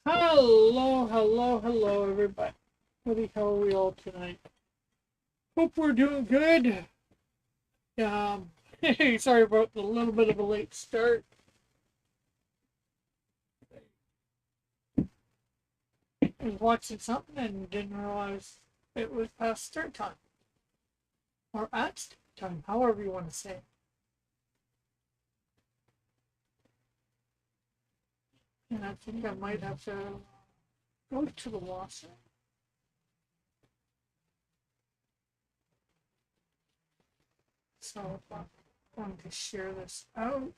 Hello, hello, hello, everybody. How are we all tonight? Hope we're doing good. Um, sorry about the little bit of a late start. I was watching something and didn't realize it was past start time or at start time, however you want to say it. And I think I might have to go to the washer. So I'm going to share this out.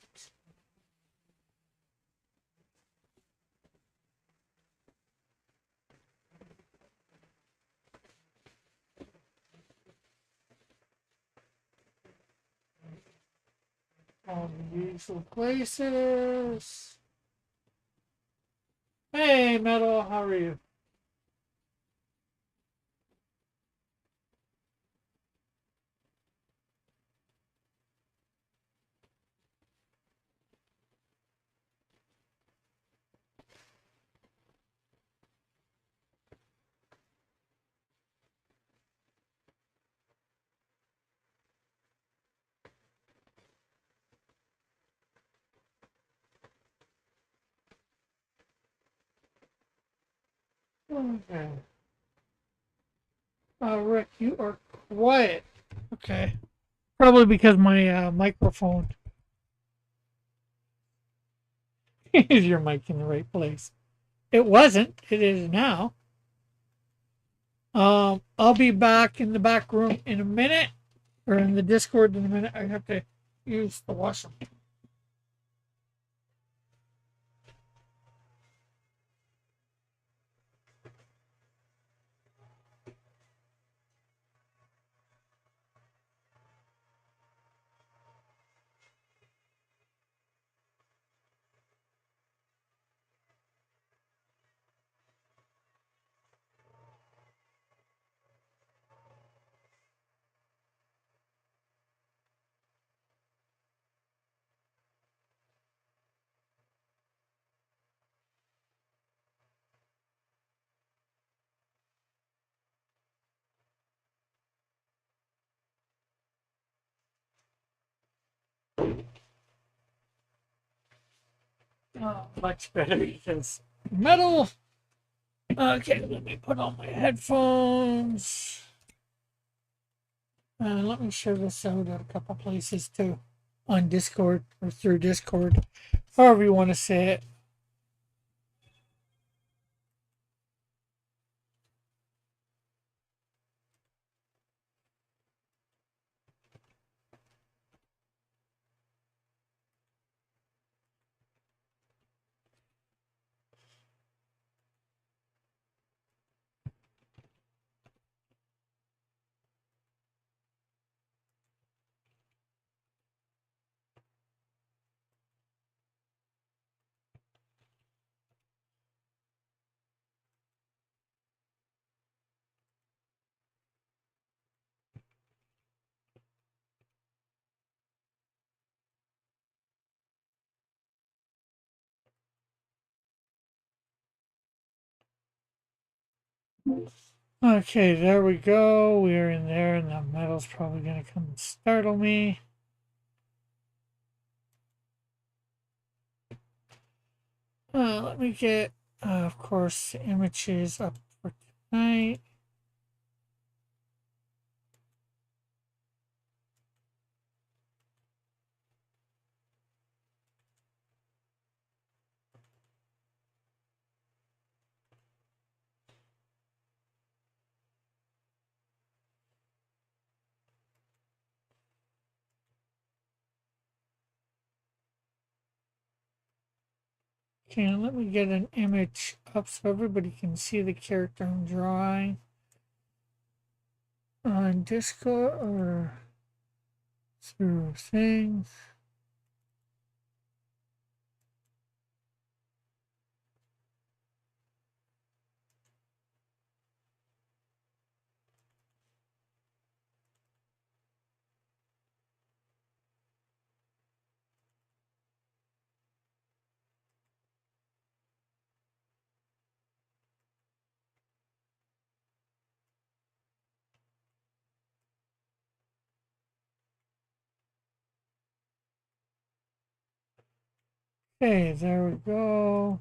All the usual places. Hey, Metal, how are you? Okay. Rick, you are quiet. Okay. Probably because my microphone is your mic in the right place. It wasn't. It is now. I'll be back in the back room in a minute, or in the Discord in a minute. I have to use the washroom. Much better because metal. Okay, let me put on my headphones. Let me share this out at a couple places too, on Discord or through Discord, however you want to say it. Okay, there we go. We're in there, and the metal's probably going to come and startle me. Let me get, of course, images up for tonight. Okay, let me get an image up so everybody can see the character I'm drawing on Discord or through things. Okay, there we go.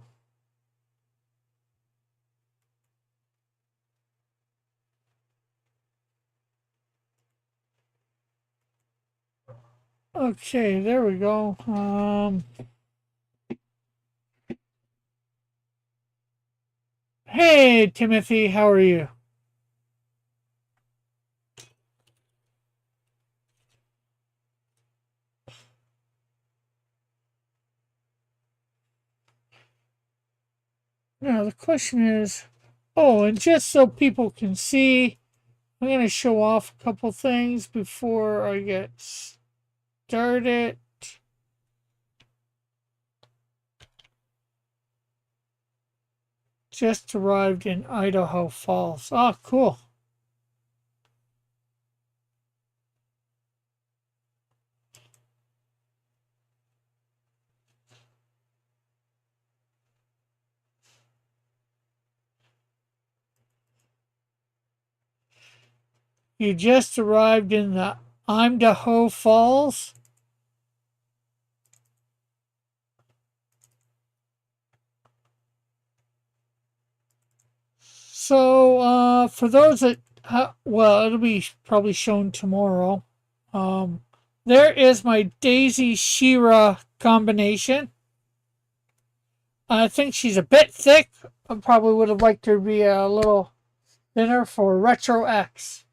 Okay, there we go. Hey, Timothy, how are you? Now, the question is, oh, and just so people can see, I'm going to show off a couple things before I get started. Just arrived in Idaho Falls. Oh, cool. You just arrived in the Idaho Falls. So, for those that, well, it'll be probably shown tomorrow. Um, there is my Daisy Shira combination. I think she's a bit thick. I probably would have liked her to be a little thinner for Retro X,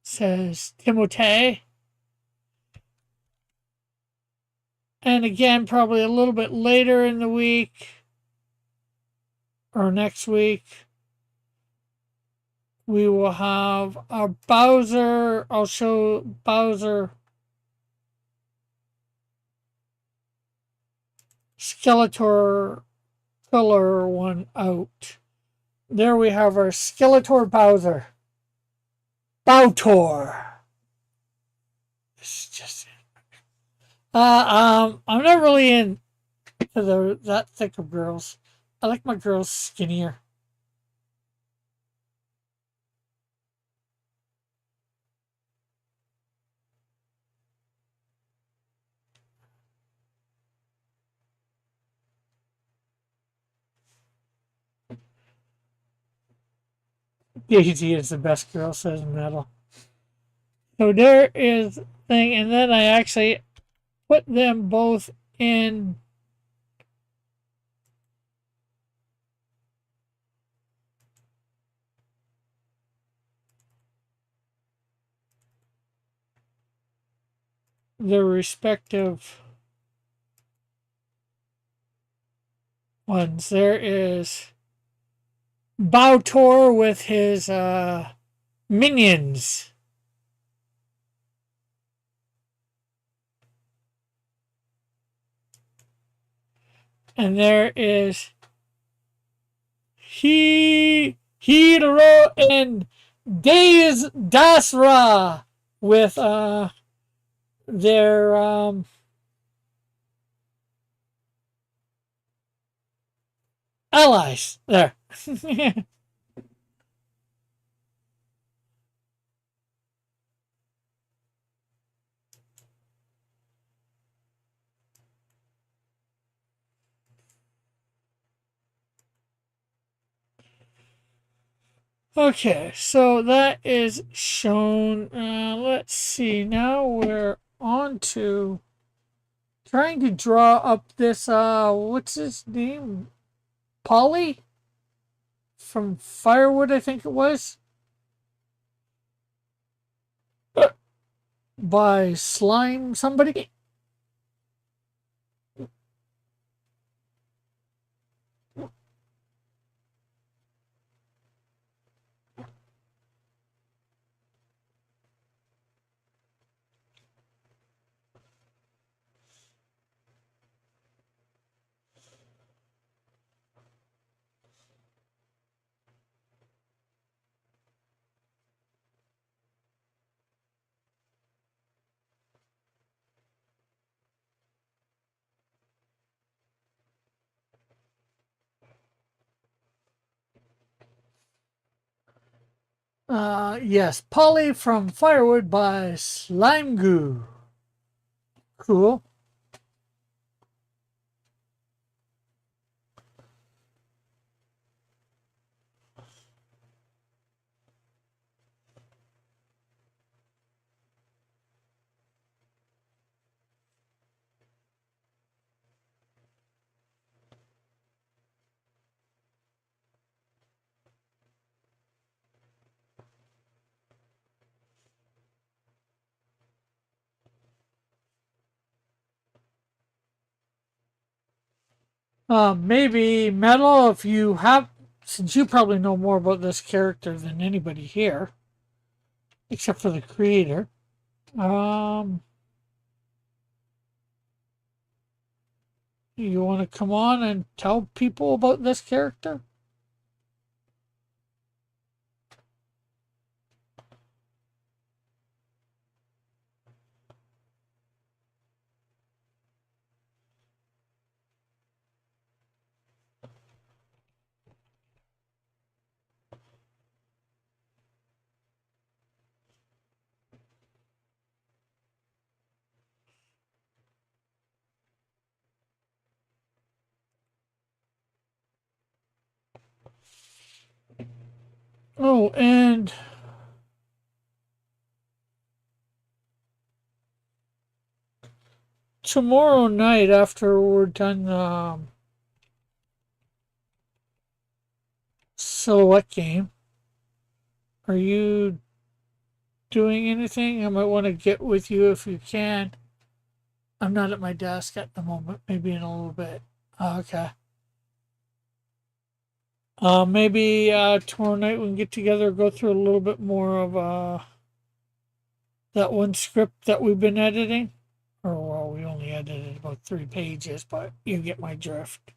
says Timotei. And again, probably a little bit later in the week or next week, we will have our Bowser. I'll show Bowser Skeletor color one out. There we have our Skeletor Bowser. Bowtor. This is just I'm not really into that thick of girls. I like my girls skinnier. Daisy is the best girl, says Metal. So there is thing, and then I actually put them both in their respective ones. There is Bowtor with his minions. And there is Hiro and Days Dasra with their allies. There. Okay, so that is shown. Let's see. Now we're on to trying to draw up this. What's his name? Polly from Firewood, I think it was, by Slime somebody. Yes, Polly from Firewood by Slime Goo. Cool. Maybe Metal, if you have, since you probably know more about this character than anybody here, except for the creator. Um, you want to come on and tell people about this character? Oh, and tomorrow night after we're done silhouette game, are you doing anything? I might want to get with you if you can. I'm not at my desk at the moment. Maybe in a little bit. Okay. Maybe tomorrow night we can get together, go through a little bit more of that one script that we've been editing. Or well, we only edited about 3 pages, but you get my drift.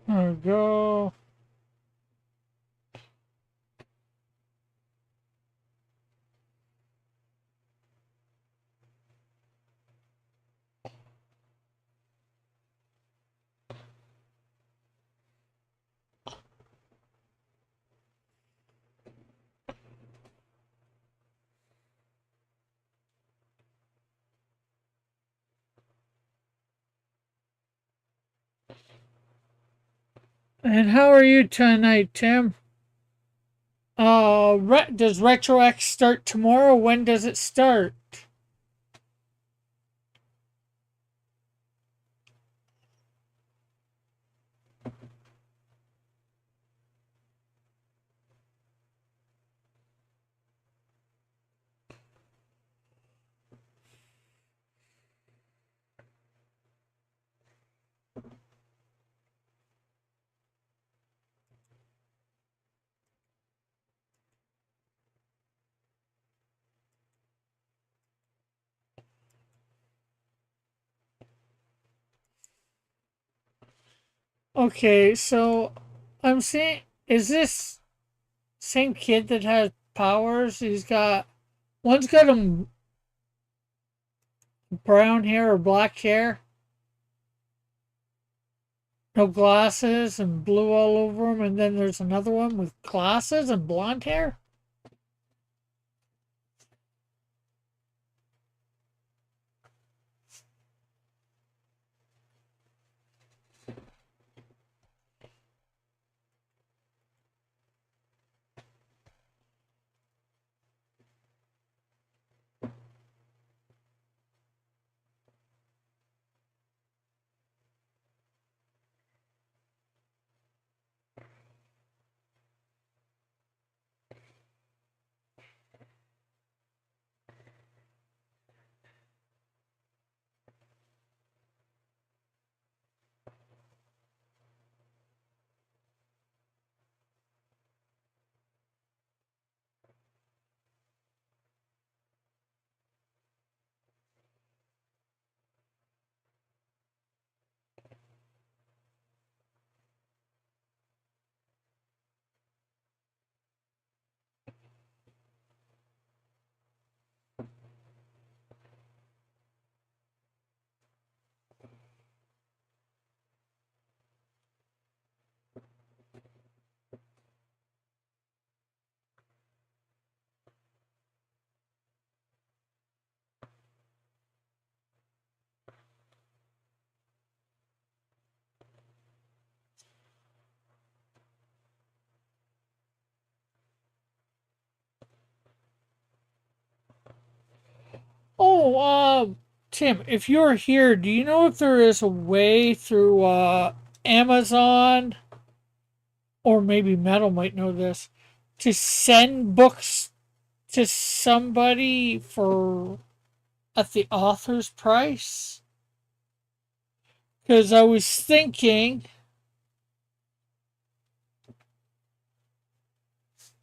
There we go. And how are you tonight, Tim? Does RetroX start tomorrow? When does it start? Okay, so I'm seeing, is this same kid that has powers? One's got him brown hair or black hair, no glasses and blue all over him, and then there's another one with glasses and blonde hair? Oh, Tim, if you're here, do you know if there is a way through Amazon, or maybe Metal might know this, to send books to somebody for at the author's price? Because I was thinking,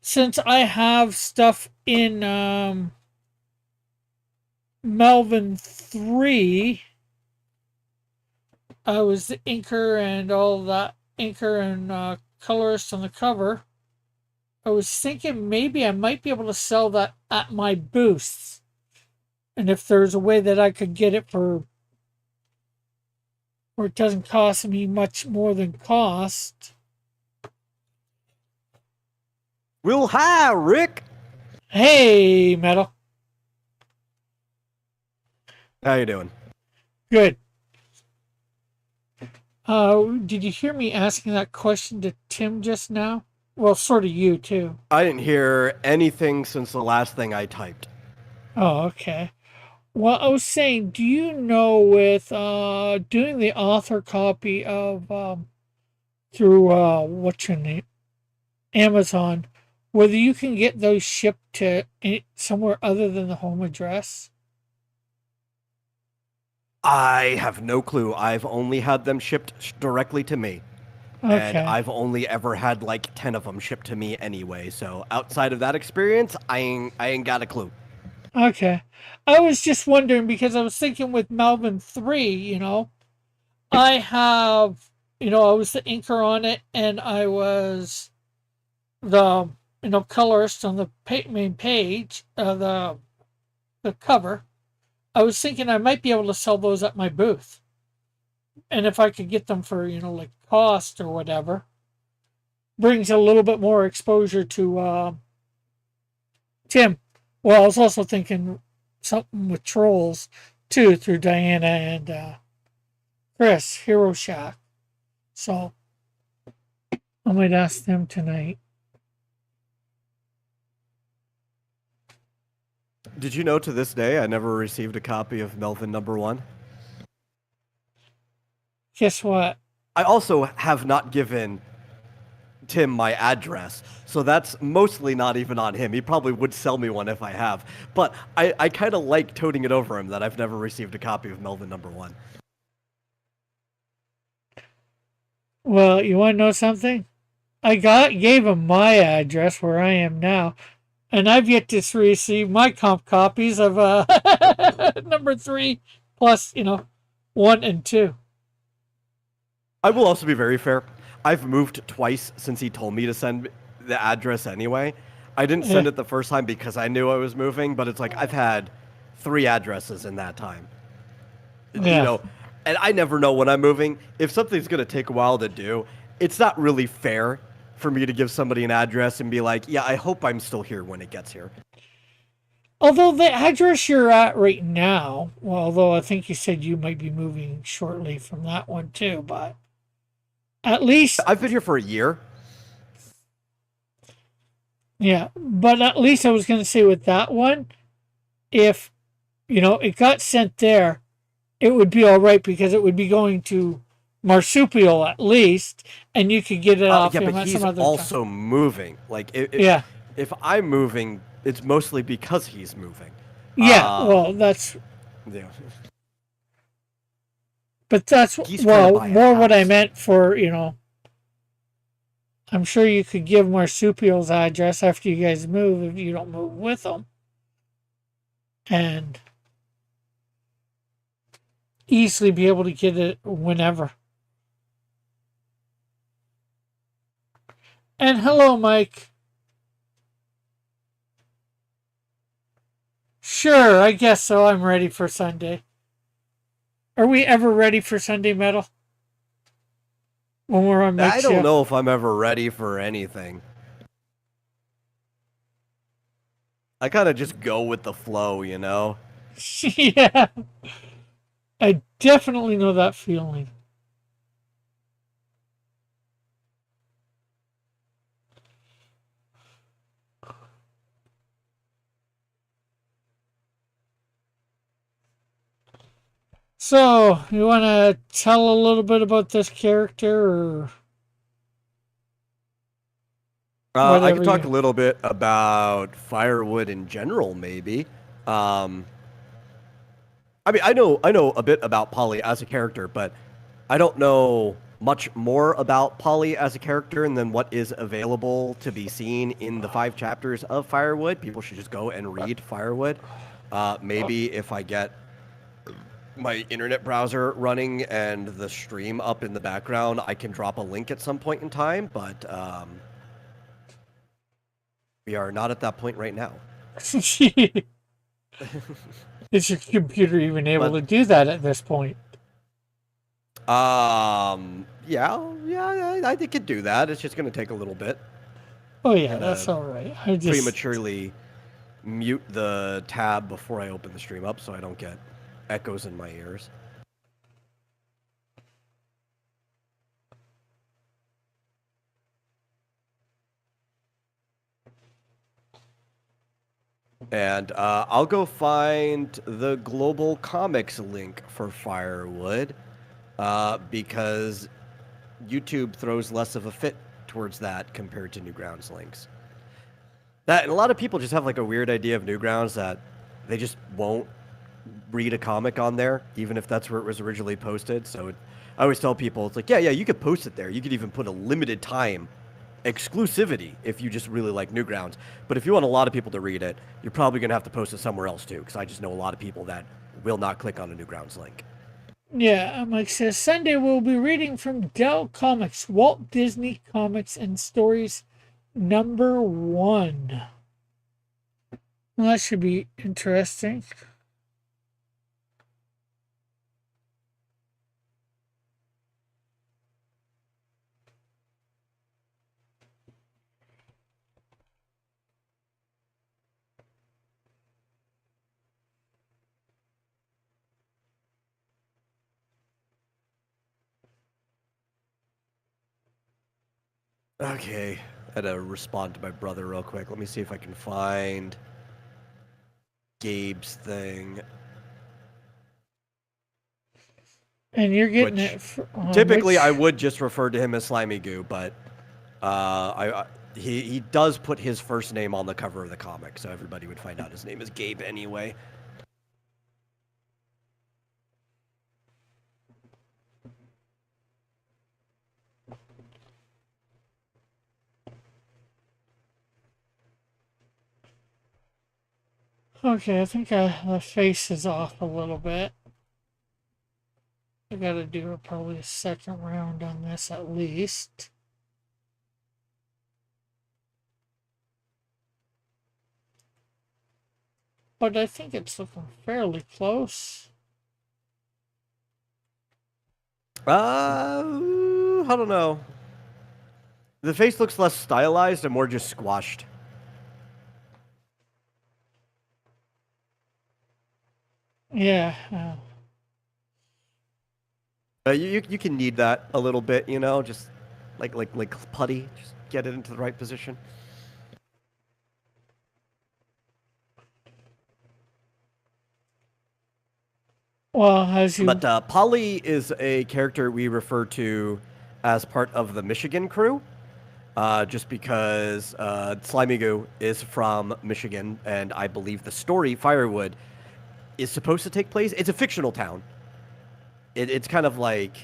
since I have stuff in Melvin 3, I was the inker and all that inker and colorist on the cover. I was thinking maybe I might be able to sell that at my booth. And if there's a way that I could get it for where it doesn't cost me much more than cost. Well, hi, Rick. Hey, Metal. How you doing? Good. Did you hear me asking that question to Tim just now? Well, sort of you too. I didn't hear anything since the last thing I typed. Oh, okay. Well, I was saying, do you know with doing the author copy of through what's your name, Amazon, whether you can get those shipped to somewhere other than the home address? I have no clue. I've only had them shipped directly to me. And Okay. I've only ever had like 10 of them shipped to me anyway. So outside of that experience, I ain't got a clue. Okay. I was just wondering because I was thinking with Melvin 3, I have, I was the inker on it and I was the, colorist on the main page, the cover. I was thinking I might be able to sell those at my booth. And if I could get them for, like cost or whatever, brings a little bit more exposure to Tim. Well, I was also thinking something with trolls too through Diana and Chris, Hero Shack. So I might ask them tonight. Did you know to this day I never received a copy of Melvin number one? Guess what? I also have not given Tim my address, so that's mostly not even on him. He probably would sell me one if I have. But I kind of like toting it over him that I've never received a copy of Melvin number one. Well, you want to know something? Gave him my address where I am now, and I've yet to receive my comp copies of number three plus, 1 and 2. I will also be very fair. I've moved twice since he told me to send the address anyway. I didn't Yeah, send it the first time because I knew I was moving, but it's like I've had 3 addresses in that time. You yeah. know, and I never know when I'm moving. If something's going to take a while to do, it's not really fair for me to give somebody an address and be like, yeah, I hope I'm still here when it gets here. Although the address you're at right now, well, although I think you said you might be moving shortly from that one too, but at least, I've been here for a year. yeah, but at least I was going to say with that one, if, it got sent there, it would be all right because it would be going to Marsupial at least, and you could get it off Yeah, but him at some he's other time. also moving. Like, Yeah, if I'm moving, it's mostly because he's moving. yeah, well, that's, Yeah. but that's, He's trying to well, buy a more what I house. meant for, I'm sure you could give Marsupial's address after you guys move if you don't move with them. And easily be able to get it whenever. And hello, Mike. Sure, I guess so. I'm ready for Sunday. Are we ever ready for Sunday metal? When we're on I Mike's don't show? know if I'm ever ready for anything. I kind of just go with the flow, you know? Yeah, I definitely know that feeling. So, you want to tell a little bit about this character or I could whatever talk you. a little bit about Firewood in general, maybe. Um, I mean, I know a bit about Polly as a character, but I don't know much more about Polly as a character and then what is available to be seen in the 5 chapters of Firewood. People should just go and read Firewood. Maybe if I get my internet browser running and the stream up in the background, I can drop a link at some point in time, but we are not at that point right now. Is your computer even able But to do that at this point? yeah, I think it could do that. It's just going to take a little bit. Oh yeah, that's Gotta all right. I just prematurely mute the tab before I open the stream up so I don't get echoes in my ears. And I'll go find the global comics link for Firewood because YouTube throws less of a fit towards that compared to Newgrounds links. That and a lot of people just have like a weird idea of Newgrounds that they just won't read a comic on there, even if that's where it was originally posted. I always tell people, it's like, yeah, you could post it there. You could even put a limited time exclusivity if you just really like Newgrounds. But if you want a lot of people to read it, you're probably going to have to post it somewhere else too, because I just know a lot of people that will not click on a Newgrounds link. yeah, Mike says Sunday we'll be reading from Dell Comics, Walt Disney Comics and Stories #1. Well, that should be interesting. Okay, I had to respond to my brother real quick. Let me see if I can find Gabe's thing. And you're getting Which it on typically I which? would just refer to him as Slimy Goo, but he does put his first name on the cover of the comic, so everybody would find out his name is Gabe anyway. Okay, I think the face is off a little bit. I gotta do probably a second round on this at least. But I think it's looking fairly close. I don't know. The face looks less stylized and more just squashed. Yeah. You can knead that a little bit, you know, just like putty, just get it into the right position. Well, as you. But Polly is a character we refer to as part of the Michigan crew, just because Slimy Goo is from Michigan, and I believe the story Firewood is supposed to take place. It's a fictional town. It's kind of like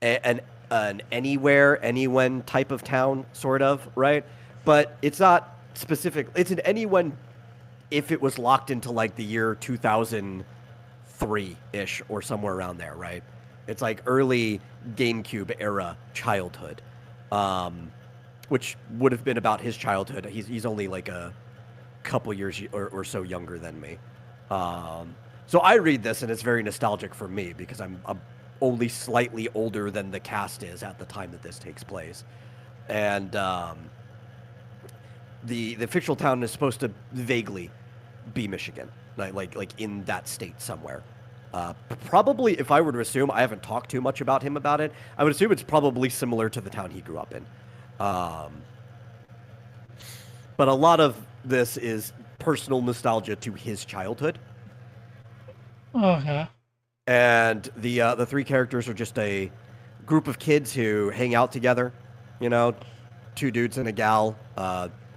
an anywhere, anywhen type of town, sort of, right? But it's not specific. It's an anyone if it was locked into like the year 2003 ish or somewhere around there, right? It's like early GameCube era childhood, which would have been about his childhood. He's only like a couple years or so younger than me. So I read this and it's very nostalgic for me because I'm only slightly older than the cast is at the time that this takes place, and the fictional town is supposed to vaguely be Michigan, like in that state somewhere. Probably, if I were to assume, I haven't talked too much about him about it. I would assume it's probably similar to the town he grew up in. But a lot of this is personal nostalgia to his childhood. Okay. And the three characters are just a group of kids who hang out together. You know, two dudes and a gal,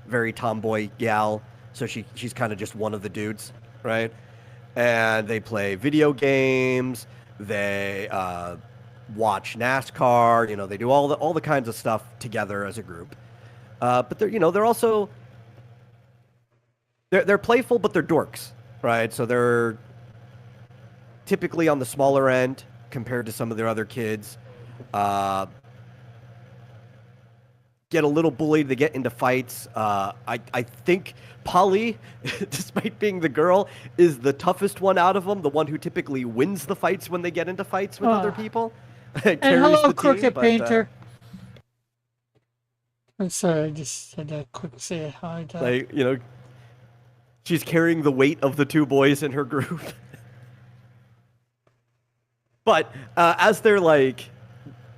very tomboy gal. So she's kind of just one of the dudes, right? And they play video games. They watch NASCAR. You know, they do all the kinds of stuff together as a group. But they're also they're playful, but they're dorks, right? So they're typically on the smaller end compared to some of their other kids. Get a little bullied. They get into fights. I think Polly, despite being the girl, is the toughest one out of them. The one who typically wins the fights when they get into fights with other people. And Carries hello, the team, Crooked but, Painter. I'm sorry, I just had to quick say hi to. like she's carrying the weight of the two boys in her group. But as they're like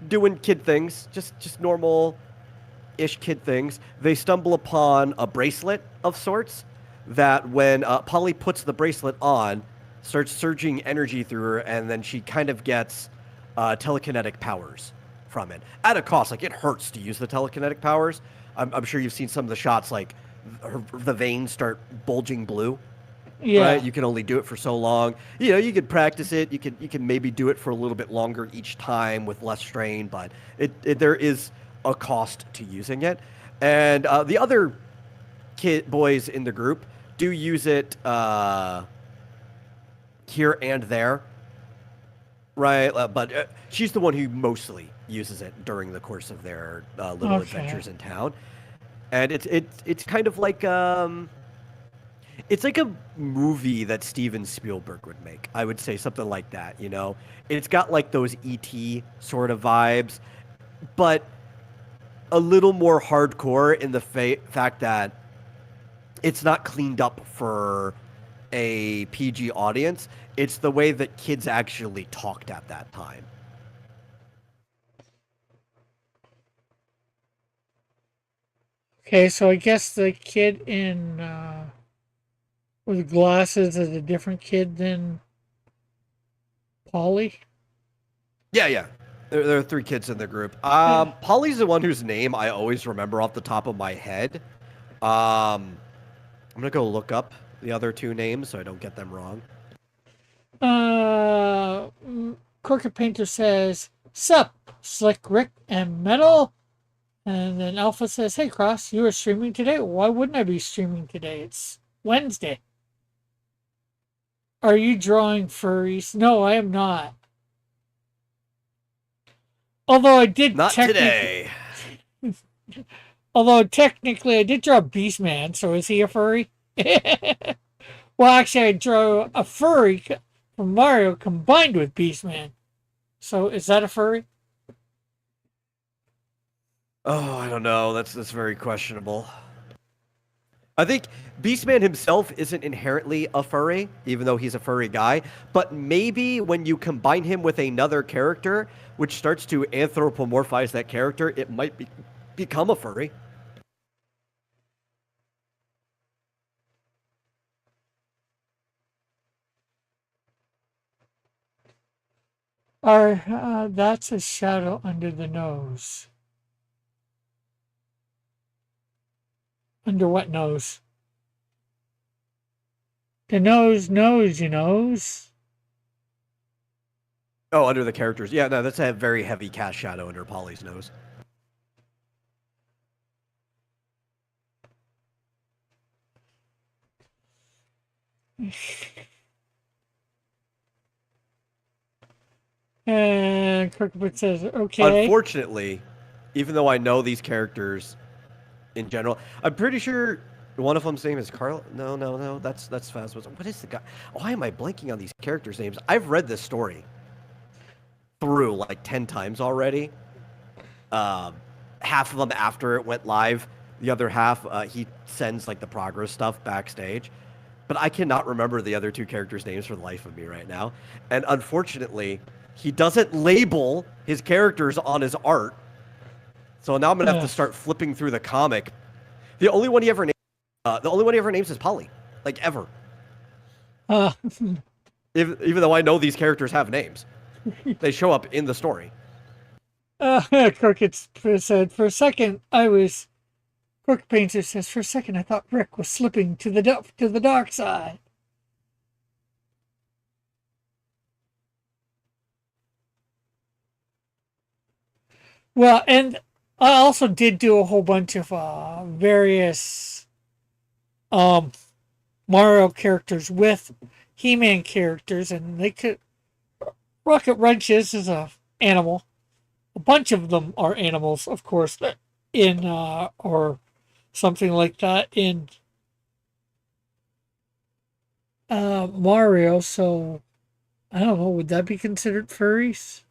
doing kid things, just normal-ish kid things, they stumble upon a bracelet of sorts that when Polly puts the bracelet on, starts surging energy through her, and then she kind of gets telekinetic powers from it. At a cost, like it hurts to use the telekinetic powers. I'm sure you've seen some of the shots, like the veins start bulging blue. Yeah. Right? You can only do it for so long. You could practice it. You can maybe do it for a little bit longer each time with less strain, but there is a cost to using it. And the other boys in the group do use it here and there, right? But she's the one who mostly uses it during the course of their little adventures in town. And it's kind of like it's like a movie that Steven Spielberg would make. I would say something like that, It's got like those E.T. sort of vibes, but a little more hardcore in the fact that it's not cleaned up for a PG audience. It's the way that kids actually talked at that time. Okay, so I guess the kid in with glasses is a different kid than Polly. Yeah, yeah. There are three kids in the group. Yeah. Polly's the one whose name I always remember off the top of my head. I'm gonna go look up the other two names so I don't get them wrong. Uh, Crooked Painter says, "Sup, Slick Rick and Metal." And then Alpha says, "Hey, Cross, you are streaming today? Why wouldn't I be streaming today? It's Wednesday. Are you drawing furries?" No, I am not. Although I did Not technically, today. although technically I did draw Beastman, so is he a furry? Well, actually, I drew a furry from Mario combined with Beastman. So is that a furry? Oh, I don't know. That's very questionable. I think Beastman himself isn't inherently a furry, even though he's a furry guy. But maybe when you combine him with another character, which starts to anthropomorphize that character, it might become a furry. Or that's a shadow under the nose. Under what nose? The nose knows, you knows. Oh, under the characters. Yeah, no, that's a very heavy cast shadow under Polly's nose. And Crooked says, "Okay." Unfortunately, even though I know these characters in general, I'm pretty sure one of them's name is Carl. No, no, no. That's Phasma. What is the guy? Why am I blanking on these characters' names? I've read this story through like 10 times already. Um, Half of them after it went live. The other half, he sends like the progress stuff backstage. But I cannot remember the other two characters' names for the life of me right now. And unfortunately, he doesn't label his characters on his art. So now I'm gonna have to start flipping through the comic. The only one he ever names is Polly, like ever. Uh, Even though I know these characters have names, they show up in the story. Crooked said, "For a second, I was." Crooked Painter says, "For a second, I thought Rick was slipping to the dark side." Well, and I also did do a whole bunch of various um, Mario characters with He-Man characters, and they could. Rocket Wrenches is a animal. A bunch of them are animals, of course, in or something like that in Mario. So I don't know. Would that be considered furries?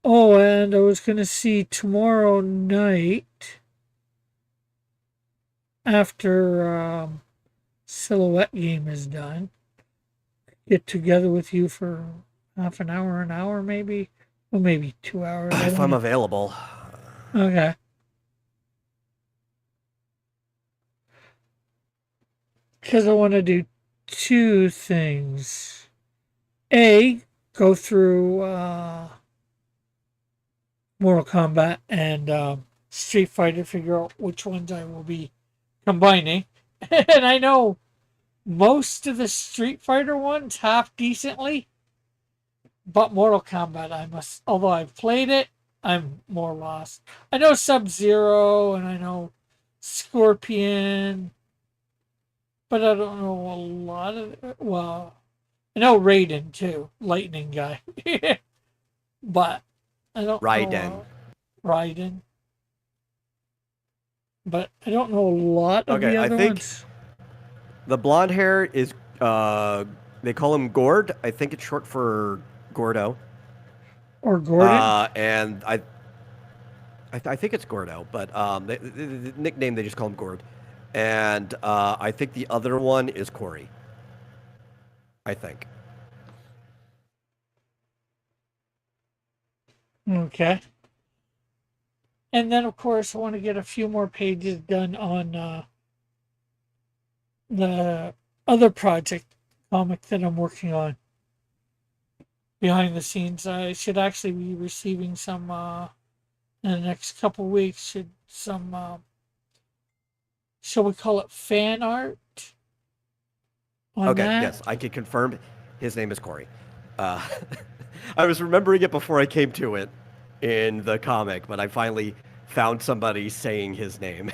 Oh, and I was gonna see tomorrow night after Silhouette game is done. Get together with you for half an hour maybe. Well, maybe 2 hours. I If don't I'm know. available. Okay. Because I want to do two things. A, go through Mortal Kombat and Street Fighter, figure out which ones I will be combining. And I know most of the Street Fighter ones half decently, but Mortal Kombat, I must, although I've played it, I'm more lost. I know Sub Zero and I know Scorpion, but I don't know a lot of, well, I know Raiden too, Lightning guy, but I don't Raiden. know Raiden. But I don't know a lot of Okay, the I other think ones. the blonde hair is they call him Gord. I think it's short for Gordo. Or Gordon. And I think it's Gordo, but the nickname they just call him Gord. And I think the other one is Corey. I think. Okay. And then, of course, I want to get a few more pages done on the other project comic that I'm working on behind the scenes. I should actually be receiving some in the next couple of weeks. Should some shall we call it fan art on Okay, yes, that? I can confirm his name is Corey. Uh, I was remembering it before I came to it in the comic, but I finally found somebody saying his name.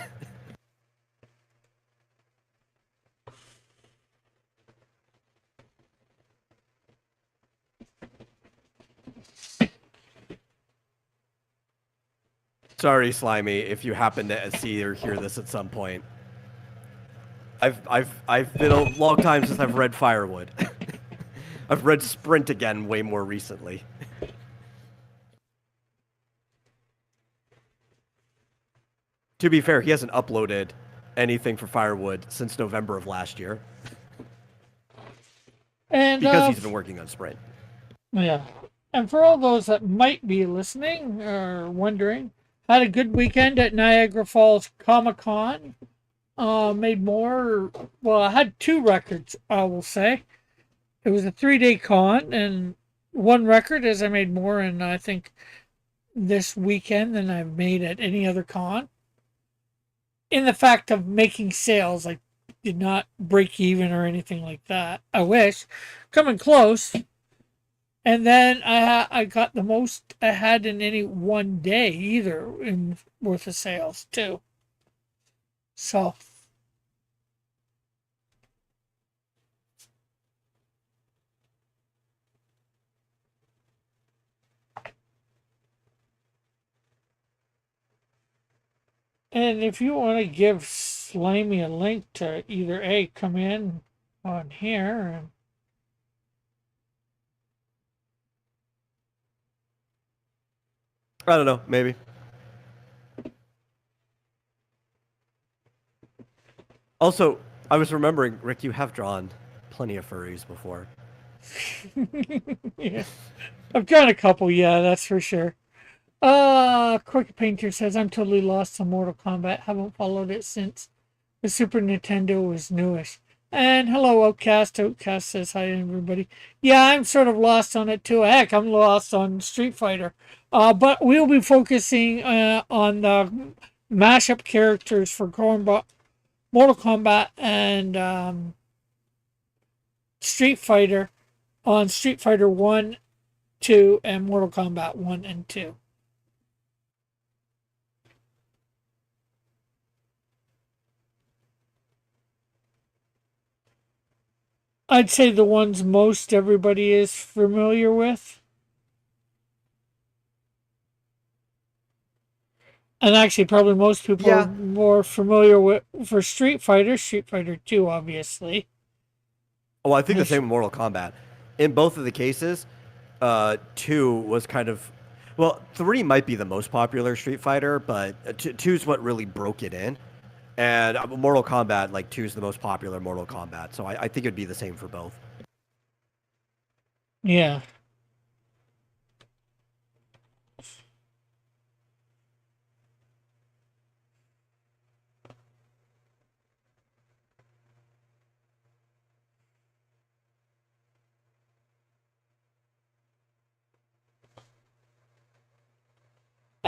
Sorry, Slimy, if you happen to see or hear this at some point. I've been a long time since I've read Firewood. I've read Sprint again way more recently. To be fair, he hasn't uploaded anything for Firewood since November of last year And because he's been working on Sprint. yeah. And for all those that might be listening or wondering, had a good weekend at Niagara Falls Comic Con. Made more. Well, I had two records, I will say. It was a 3 day con, and one record is I made more in, I think, this weekend than I've made at any other con. In the fact of making sales, I did not break even or anything like that. I wish. Coming close. And then I got the most I had in any one day either in worth of sales too. So and if you want to give Slimy a link to either A, come in on here and I don't know, maybe. Also, I was remembering, Rick, you have drawn plenty of furries before. yeah. I've got a couple, yeah, that's for sure. Quick Painter says I'm totally lost on Mortal Kombat. Haven't followed it since the Super Nintendo was newish. And hello, Outcast. Outcast says hi, everybody. Yeah, I'm sort of lost on it too. Heck, I'm lost on Street Fighter. But we'll be focusing on the mashup characters for Mortal Kombat and Street Fighter on Street Fighter 1, 2, and Mortal Kombat 1 and 2. I'd say the ones most everybody is familiar with. And actually, probably most people are Yeah. more familiar with for Street Fighter 2, obviously. Oh, I think the same with Mortal Kombat. In both of the cases, 2 was kind of, well, 3 might be the most popular Street Fighter, but 2 is what really broke it in. And Mortal Kombat, like 2 is the most popular Mortal Kombat. So I think it'd be the same for both. Yeah.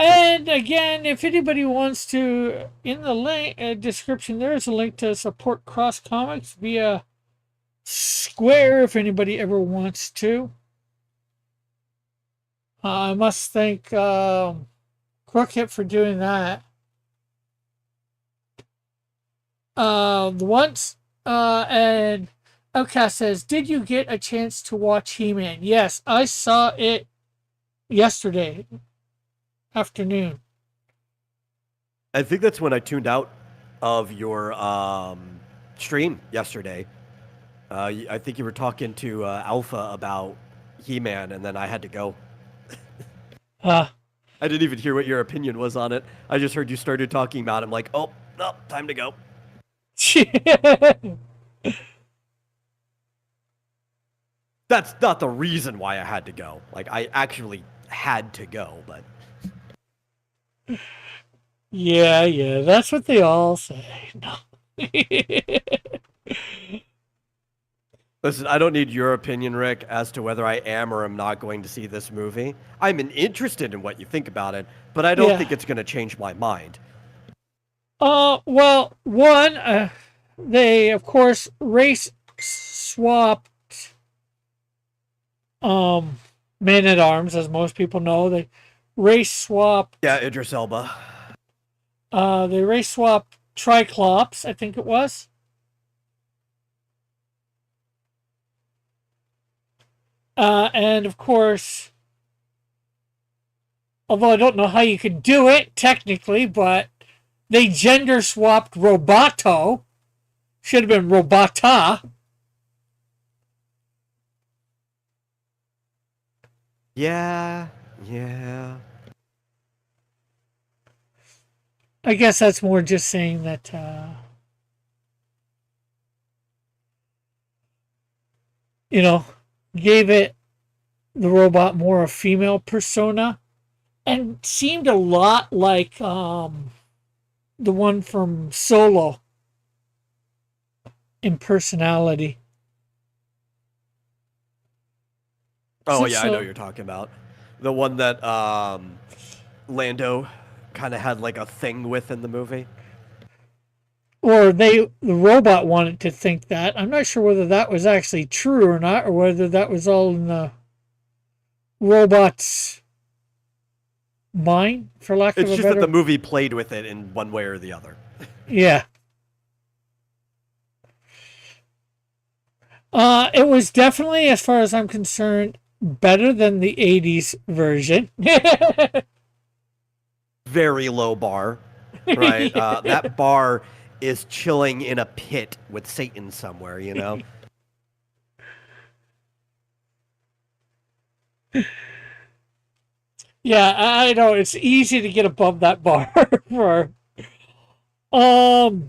And again, if anybody wants to, in the link description, there is a link to support Cross Comics via Square if anybody ever wants to. I must thank Crooked for doing that. Once, and Outcast says, did you get a chance to watch He-Man? Yes, I saw it yesterday afternoon. I think that's when I tuned out of your stream yesterday. I think you were talking to Alpha about He-Man, and then I had to go. Uh, I didn't even hear what your opinion was on it. I just heard you started talking about it. I'm like, oh, no, time to go. That's not the reason why I had to go. Like, I actually had to go, but Yeah, yeah, that's what they all say. No. Listen, I don't need your opinion, Rick, as to whether I am or am not going to see this movie. I'm interested in what you think about it, but I don't Yeah. think it's going to change my mind. Well, one, they of course race swap um men at arms, as most people know. They race swapped. Yeah, Idris Elba. They race swapped Triclops, I think it was. And of course, although I don't know how you could do it technically, but they gender swapped Roboto. Should have been Robota. Yeah, yeah. I guess that's more just saying that, you know, gave it the robot more a female persona and seemed a lot like the one from Solo in personality. Oh, yeah, I know So, you're talking about. The one that Lando kind of had like a thing with in the movie. or the robot wanted to think that. I'm not sure whether that was actually true or not, or whether that was all in the robot's mind, for lack of It's a just that the better. movie played with it in one way or the other. Yeah. It was definitely, as far as I'm concerned, better than the '80s version. Very low bar, right? That bar is chilling in a pit with Satan somewhere, you know? Yeah, I know it's easy to get above that bar for. Um,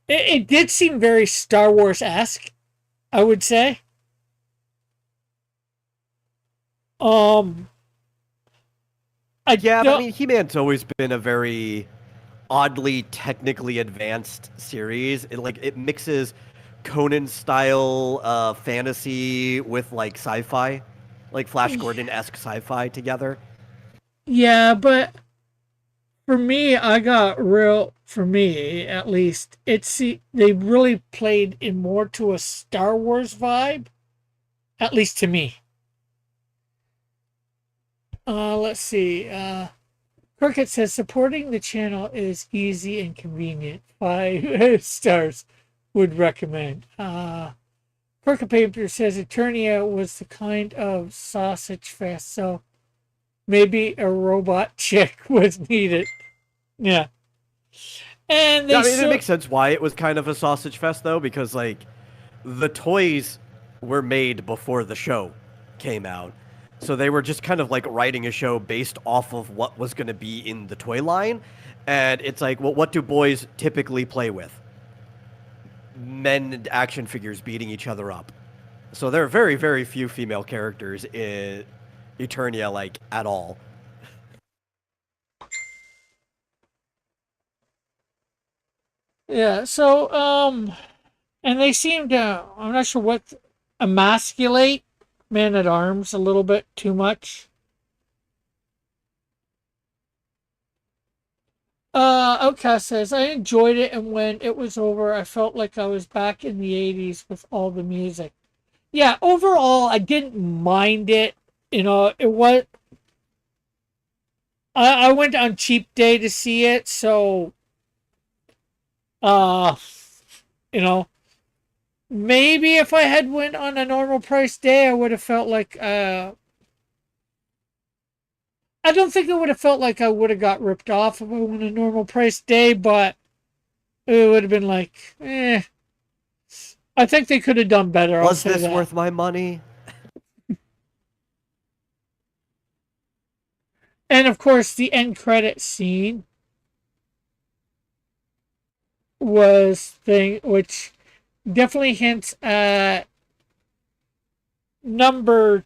it did seem very Star Wars esque, I would say. Um, I Yeah, but I don't. mean, He-Man's always been a very oddly technically advanced series. It mixes Conan style fantasy with like sci-fi, like Flash Gordon-esque sci-fi together. Yeah, but for me, I got real. For me, at least, they really played in more to a Star Wars vibe. At least to me. Let's see. Cricket says supporting the channel is easy and convenient. 5 stars would recommend. Cricket Paper says Eternia was the kind of sausage fest, so maybe a robot chick was needed. Yeah. And Yeah, they I mean, it so makes sense why it was kind of a sausage fest though, because like the toys were made before the show came out. So they were just kind of like writing a show based off of what was going to be in the toy line. And it's like, well, what do boys typically play with? Men and action figures beating each other up. So there are very, very few female characters in Eternia, like, at all. yeah, and they seem to, I'm not sure what, emasculate Man at Arms a little bit too much. Outcast says, I enjoyed it, and when it was over, I felt like I was back in the '80s with all the music. Yeah, overall, I didn't mind it. It was. I went on cheap day to see it, so uh, you know, maybe if I had went on a normal price day, I would have felt like I don't think it would have felt like I would have got ripped off if I went a normal price day, but it would have been like, eh. I think they could have done better. I'll Was say this that. worth my money? And of course, the end credit scene was thing which definitely hints at number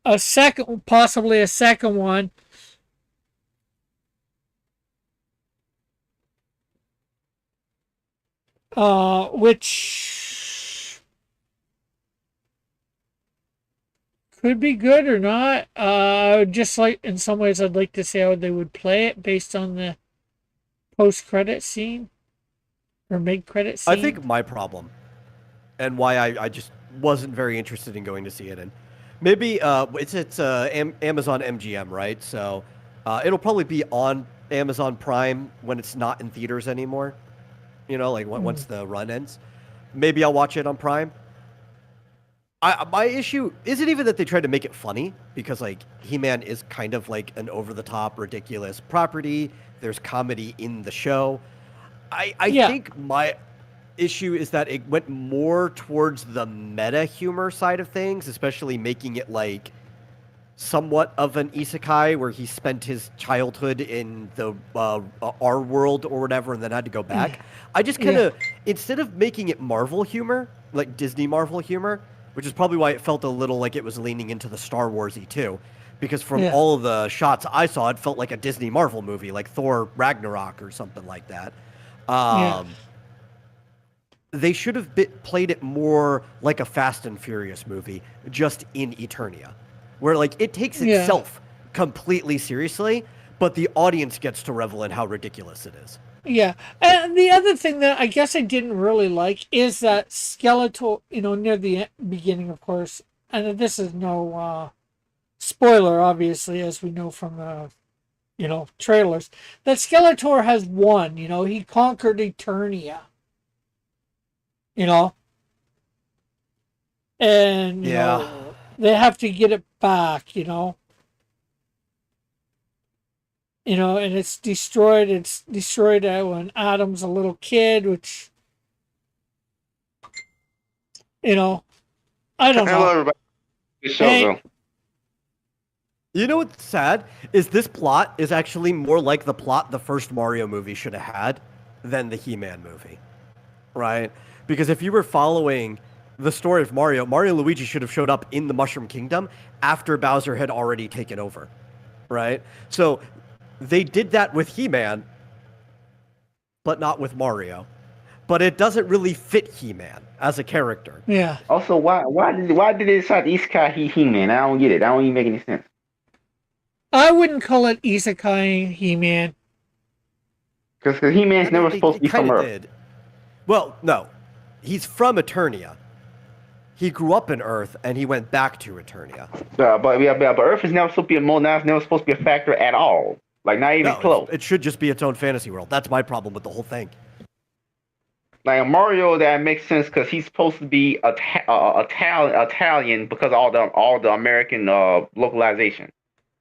a second, possibly a second one. which could be good or not. Just like in some ways, I'd like to see how they would play it based on the post-credit scene or mid-credit I scene. think my problem and why I just wasn't very interested in going to see it in. Maybe it's Amazon MGM, right? So it'll probably be on Amazon Prime when it's not in theaters anymore. You know, like Mm. once the run ends. Maybe I'll watch it on Prime. My issue isn't even that they tried to make it funny because like He-Man is kind of like an over-the-top, ridiculous property. There's comedy in the show. I Yeah, think my issue is that it went more towards the meta humor side of things, especially making it like somewhat of an isekai where he spent his childhood in the our world or whatever and then had to go back. I just kind yeah, of, instead of making it Marvel humor, like Disney Marvel humor, which is probably why it felt a little like it was leaning into the Star Warsy too, because from yeah, all of the shots I saw, it felt like a Disney Marvel movie, like Thor Ragnarok or something like that. yeah, Um, they should have played it more like a Fast and Furious movie, just in Eternia, where like it takes yeah. itself completely seriously, but the audience gets to revel in how ridiculous it is. Yeah, and the other thing that I guess I didn't really like is that Skeletor, near the beginning, of course, and this is no spoiler, obviously, as we know from the, trailers, that Skeletor has won, he conquered Eternia, you know, and, Yeah. they have to get it back, and it's destroyed when Adam's a little kid, which, you know, I don't Hello, know. everybody. Good show, Hey, though. You know what's sad is this plot is actually more like the plot the first Mario movie should have had than the He-Man movie, right? Because if you were following the story of Mario, Mario and Luigi should have showed up in the Mushroom Kingdom after Bowser had already taken over, right? So they did that with He-Man, but not with Mario. But it doesn't really fit He-Man as a character. yeah. Also, why did they decide Isekai He-Man? I don't get it. That don't even make any sense. I wouldn't call it Isekai He-Man. Because He-Man's I mean, never supposed to it be kind from of Earth. did. Well, no. He's from Eternia. He grew up in Earth and he went back to Eternia. But Earth is never supposed to be never supposed to be a factor at all. Like not even No, close. it should just be its own fantasy world. That's my problem with the whole thing. Like Mario, that makes sense because he's supposed to be Italian because all the American localization.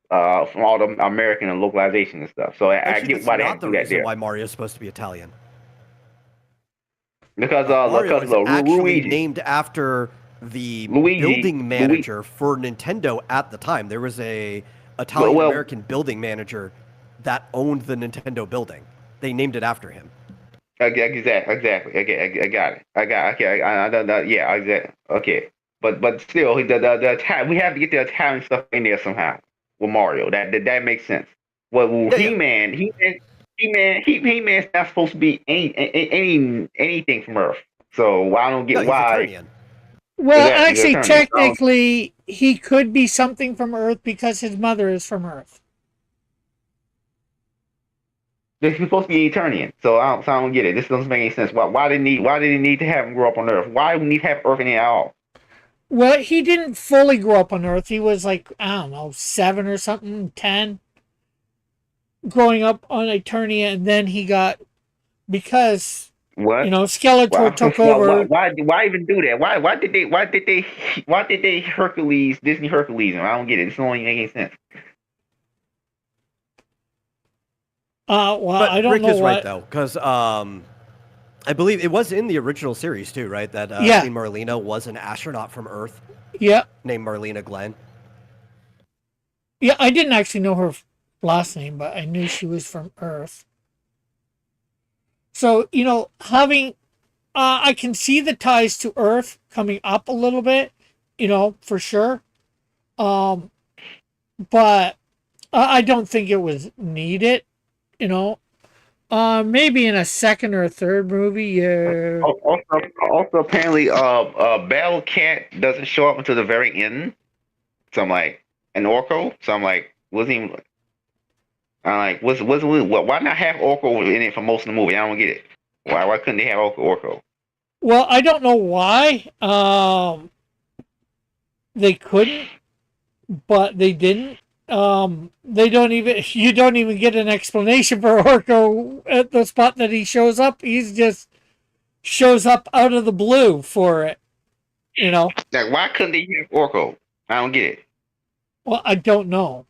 From all the American localization and stuff. So I Actually, get that's why they not had to the do that reason there. why Mario is supposed to be Italian. Because Mario is actually Luigi. named after the Luigi. building Luigi. manager for Nintendo at the time. There was a Well, Italian American building manager that owned the Nintendo building. They named it after him. Exactly. I got it. Okay. I don't know. Yeah, exactly. Okay. But still, we have to get the Italian stuff in there somehow with Mario. That makes sense. Well, Yeah, yeah. He-Man's not supposed to be anything from Earth. So I don't No, get he's why. Eternian. Well, Exactly, the actually, attorney. technically, he could be something from Earth because his mother is from Earth. They're supposed to be Eternian. So I don't get it. This doesn't make any sense. Why did he need to have him grow up on Earth? Why would he need to have Earth in it at all? Well, he didn't fully grow up on Earth. He was like, I don't know, 7 or something, 10, growing up on Eternia, and then he got, because, What? Skeletor Why, took why, over. why even do that? Why did they Disney Hercules him? I don't get it. This don't even make any sense. Well, But I don't Rick know is right what. though, because I believe it was in the original series too, right? That Yeah, Queen Marlena was an astronaut from Earth yeah, named Marlena Glenn. yeah. I didn't actually know her last name, but I knew she was from Earth. So, having, I can see the ties to Earth coming up a little bit, for sure. Um, but I don't think it was needed, you know. Maybe in a second or a third movie. Yeah. Also, apparently, Bell Cat doesn't show up until the very end. So I'm like, and Orko. So I'm like, wasn't even. I'm like, why not have Orko in it for most of the movie? I don't get it. Why couldn't they have Orko? Well, I don't know why. They couldn't, but they didn't. They don't even. You don't even get an explanation for Orko at the spot that he shows up. He's just shows up out of the blue for it. You know. Like, why couldn't they have Orko? I don't get it. Well, I don't know.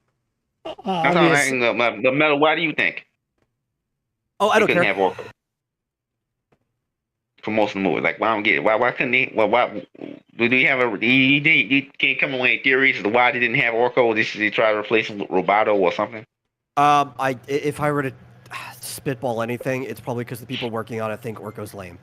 That's all I'm asking. The metal. Why do you think Oh, I they don't couldn't care. have Orko for most of the movie? Like, why I don't get it? Why couldn't they? Why do you have a? You can't come up with any theories as to why they didn't have Orko? Did they try to replace him with Roboto or something? If I were to spitball anything, it's probably because the people working on it think Orko's lame.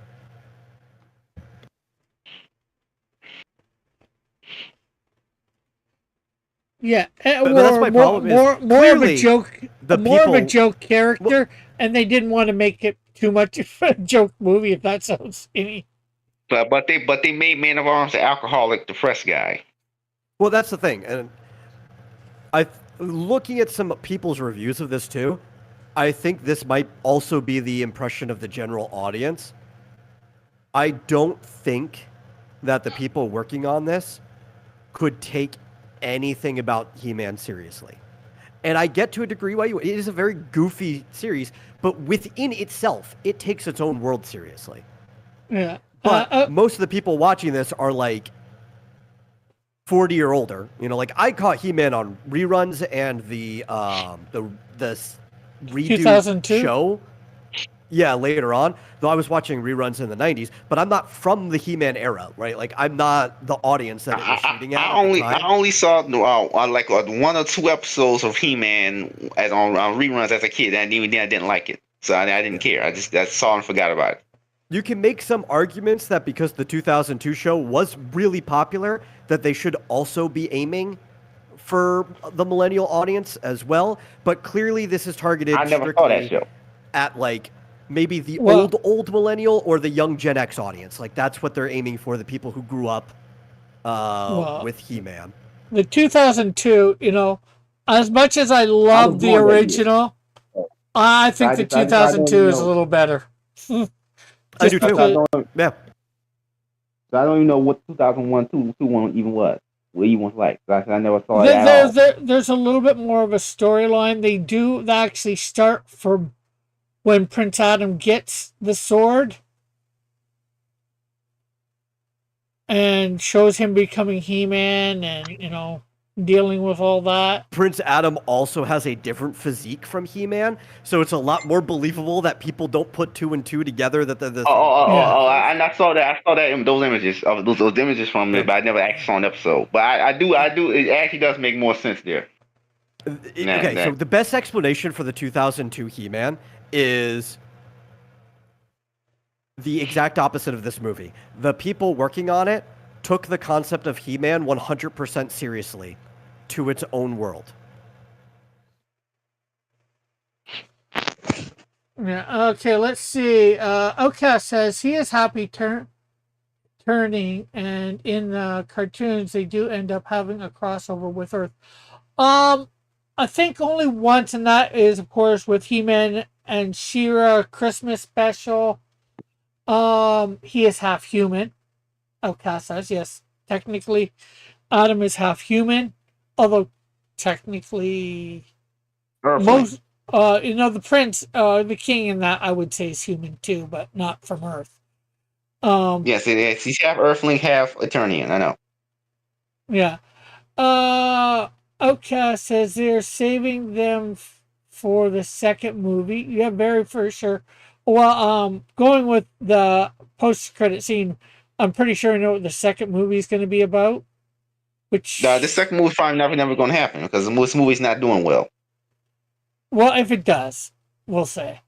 Yeah, but that's my problem. More of a joke, more of a people- joke character, and they didn't want to make it too much of a joke movie. If that sounds any. But they made Man of Arms the alcoholic, depressed guy. Well, that's the thing, and looking at some people's reviews of this too, I think this might also be the impression of the general audience. I don't think that the people working on this could take anything about He-Man seriously. And I get to a degree why it is a very goofy series, but within itself, it takes its own world seriously. Yeah. But most of the people watching this are like 40 or older. You know, like I caught He-Man on reruns and the redo 2002? show. Yeah, later on. Though I was watching reruns in the 90s, but I'm not from the He-Man era, right? Like I'm not the audience that it was shooting at. I only saw like one or two episodes of He-Man on reruns as a kid, and even then I didn't like it, so I didn't care. I saw and forgot about it. You can make some arguments that because the 2002 show was really popular, that they should also be aiming for the millennial audience as well. But clearly, this is targeted I never saw that show. At like maybe the old millennial or the young Gen X audience. Like that's what they're aiming for, the people who grew up with He-Man. The 2002, you know, as much as I love the original, I think the 2002 is a little better. I do too. Yeah. So I don't even know what 2001, 2001 even was. What even was like. I never saw it at all. There's a little bit more of a storyline. They actually start from when Prince Adam gets the sword and shows him becoming He-Man and, you know, dealing with all that. Prince Adam also has a different physique from He-Man, so it's a lot more believable that people don't put two and two together. That the and I saw that. I saw that in those images of those images from it, but I never actually saw an episode. But I do. It actually does make more sense there. So the best explanation for the 2002 He-Man is the exact opposite of this movie. The people working on it took the concept of He-Man 100% seriously to its own world. Yeah. Okay. Let's see. Outcast says he is happy turning, and in the cartoons they do end up having a crossover with Earth. I think only once, and that is of course with He-Man and She-Ra Christmas special. He is half human. Outcast says yes. Technically, Adam is half human. Although technically most you know, the prince, the king in that I would say is human too, but not from Earth. Yes, it is. He's half Earthling, half Eternian. I know. Yeah. Outcast says they're saving them for the second movie. Yeah, very for sure. Well, going with the post-credit scene, I'm pretty sure I know what the second movie is going to be about. Which the second movie probably never going to happen because this movie's not doing well. Well, if it does, we'll say.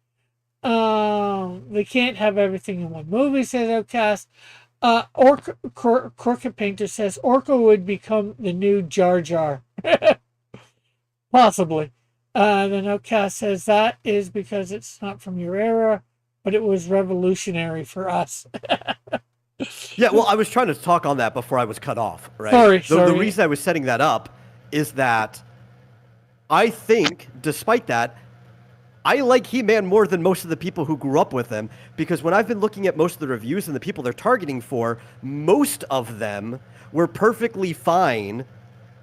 They can't have everything in one movie, says Outcast. Crooked Painter says Orko would become the new Jar Jar. Possibly. Then Outcast says that is because it's not from your era, but it was revolutionary for us. Yeah, well, I was trying to talk on that before I was cut off, right? Sorry, The sorry. reason I was setting that up is that I think, despite that, I like He-Man more than most of the people who grew up with him, because when I've been looking at most of the reviews and the people they're targeting for, most of them were perfectly fine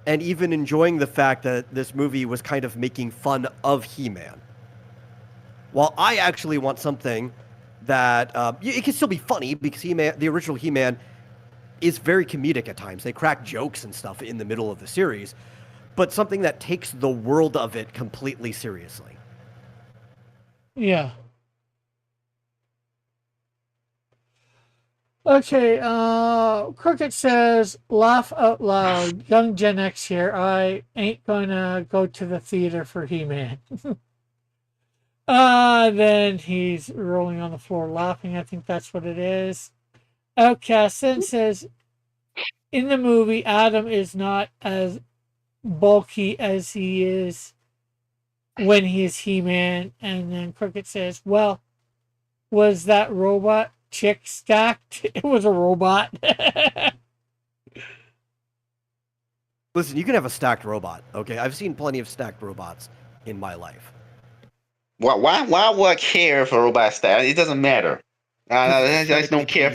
and even enjoying the fact that this movie was kind of making fun of He-Man. While I actually want something that it can still be funny, because He-Man, the original He-Man, is very comedic at times. They crack jokes and stuff in the middle of the series, but something that takes the world of it completely seriously. Yeah. Okay, Crooked says, laugh out loud. Young Gen X here. I ain't gonna go to the theater for He-Man. Then he's rolling on the floor laughing. I think that's what it is. Outcast then says, in the movie, Adam is not as bulky as he is when he is He-Man. And then Crooked says, well, was that robot chick stacked? It was a robot. Listen, you can have a stacked robot, okay? I've seen plenty of stacked robots in my life. Why would I care if a robot style? It doesn't matter. I just don't care.